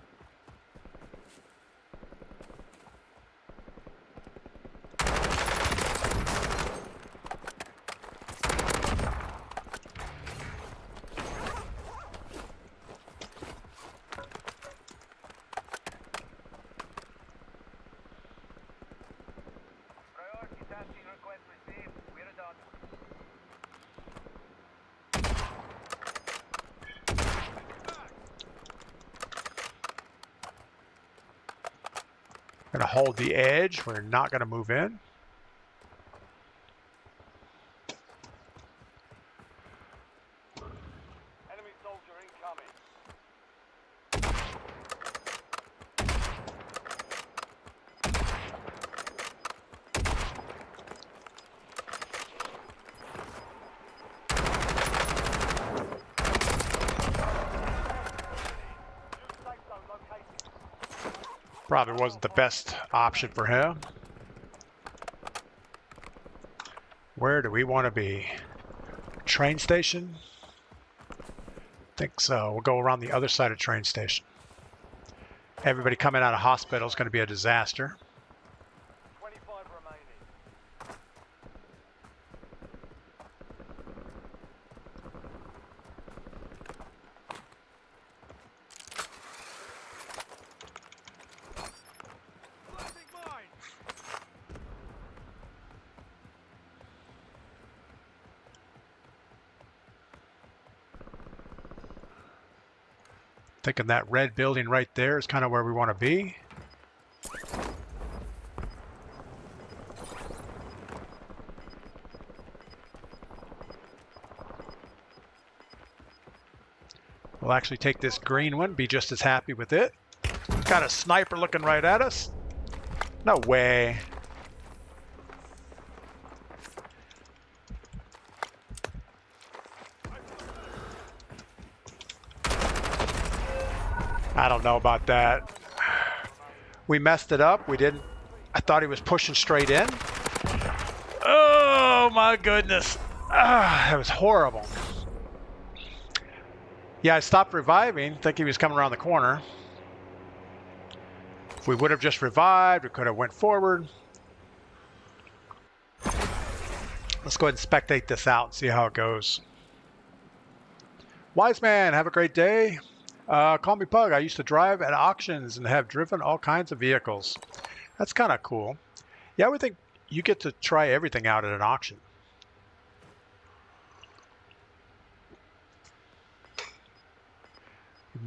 Priority tasking request received. We're done. Gonna hold the edge. We're not gonna move in. Enemy soldier incoming. New safe zone located. Probably wasn't the best option for him. Where do we want to be? Train station? Think so. We'll go around the other side of train station. Everybody coming out of hospital is going to be a disaster. 25 remaining. Thinking that red building right there is kind of where we want to be. We'll actually take this green one, be just as happy with it. Got a sniper looking right at us. No way. I don't know about that. We messed it up. We didn't. I thought he was pushing straight in. Oh my goodness. That was horrible. Yeah, I stopped reviving, thinking he was coming around the corner. If we would have just revived, we could have went forward. Let's go ahead and spectate this out and see how it goes. Wise man, have a great day. Call me Pug. I used to drive at auctions and have driven all kinds of vehicles. That's kind of cool. Yeah, I would think you get to try everything out at an auction.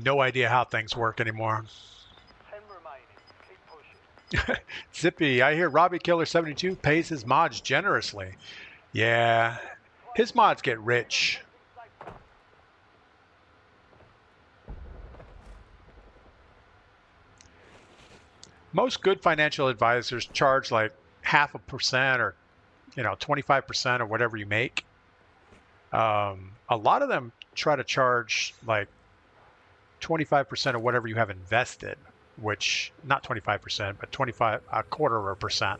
No idea how things work anymore. 10 remaining. Keep pushing. Zippy, I hear Robbie Killer 72 pays his mods generously. Yeah, his mods get rich. Most good financial advisors charge like 0.5% or 25% of whatever you make. A lot of them try to charge like 25% of whatever you have invested, which not 25%, but 0.25%.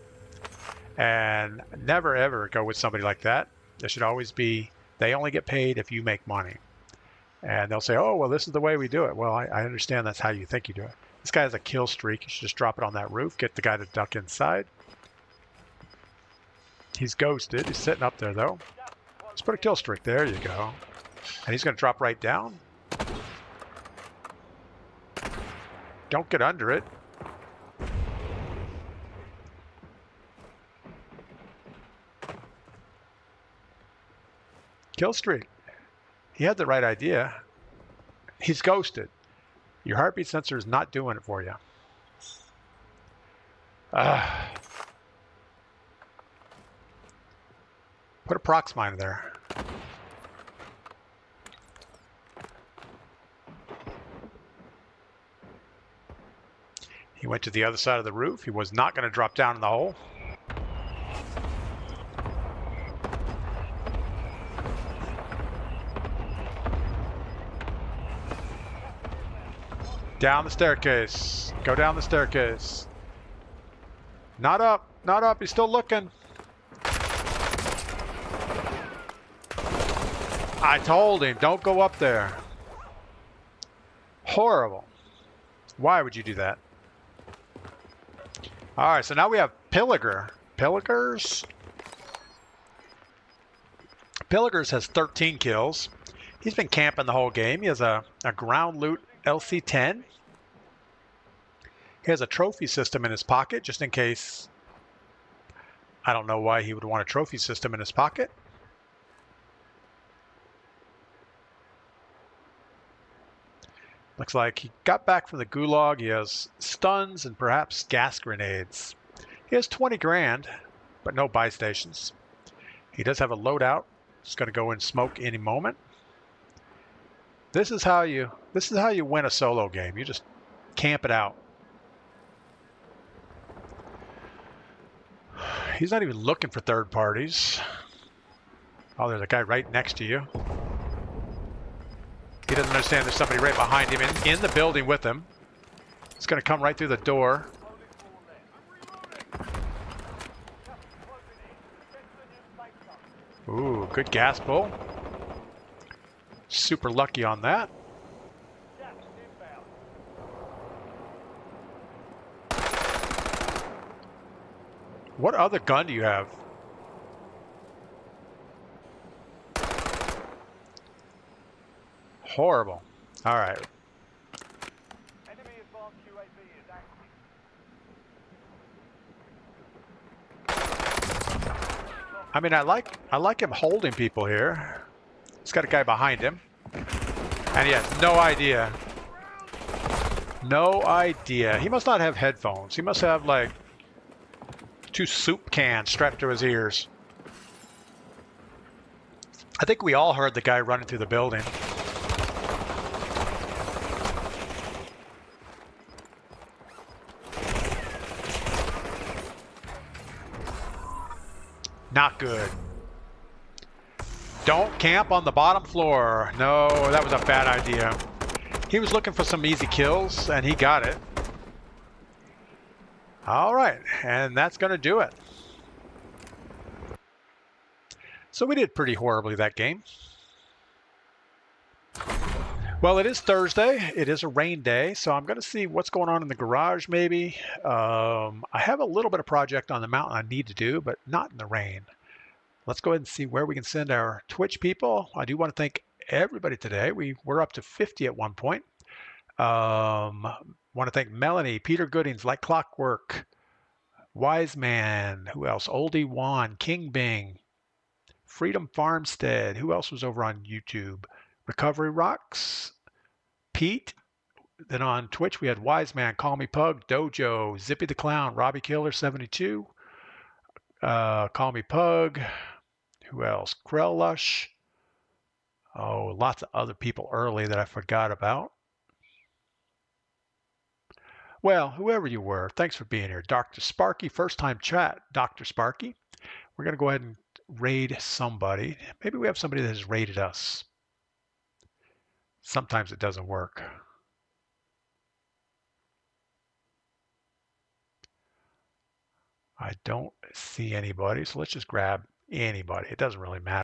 And never ever go with somebody like that. It should always be, they only get paid if you make money. And they'll say, oh, well, this is the way we do it. Well, I understand that's how you think you do it. This guy has a kill streak. You should just drop it on that roof, get the guy to duck inside. He's ghosted. He's sitting up there, though. Let's put a kill streak. There you go. And he's going to drop right down. Don't get under it. Kill streak. He had the right idea. He's ghosted. Your heartbeat sensor is not doing it for you. Put a prox miner there. He went to the other side of the roof. He was not going to drop down in the hole. Down the staircase. Go down the staircase. Not up. Not up. He's still looking. I told him, don't go up there. Horrible. Why would you do that? All right, so now we have Pillager. Pillagers has 13 kills. He's been camping the whole game. He has a ground loot LC-10. He has a trophy system in his pocket, just in case. I don't know why he would want a trophy system in his pocket. Looks like he got back from the gulag. He has stuns and perhaps gas grenades. He has 20 grand, but no buy stations. He does have a loadout. He's going to go in smoke any moment. This is how you win a solo game. You just camp it out. He's not even looking for third parties. Oh, there's a guy right next to you. He doesn't understand there's somebody right behind him in the building with him. He's going to come right through the door. Ooh, good gas pull. Super lucky on that. What other gun do you have? Horrible. All right. Enemy advanced UAV is active. I mean, I like him holding people here. He's got a guy behind him, and he has no idea. No idea. He must not have headphones. He must have like 2 soup cans strapped to his ears. I think we all heard the guy running through the building. Not good. Don't camp on the bottom floor. No, that was a bad idea. He was looking for some easy kills, and he got it. All right, and that's going to do it. So we did pretty horribly that game. Well, it is Thursday. It is a rain day, so I'm going to see what's going on in the garage maybe. I have a little bit of project on the mountain I need to do, but not in the rain. Let's go ahead and see where we can send our Twitch people. I do want to thank everybody today. We were up to 50 at one point. Want to thank Melanie, Peter Goodings, Like Clockwork, Wise Man, who else? Oldie Juan, King Bing, Freedom Farmstead. Who else was over on YouTube? Recovery Rocks, Pete. Then on Twitch, we had Wise Man, Call Me Pug, Dojo, Zippy the Clown, Robbie Killer 72, Call Me Pug. Who else? Krell Lush. Oh, lots of other people early that I forgot about. Well, whoever you were, thanks for being here. Dr. Sparky, first time chat, Dr. Sparky. We're going to go ahead and raid somebody. Maybe we have somebody that has raided us. Sometimes it doesn't work. I don't see anybody, so let's just grab anybody. It doesn't really matter.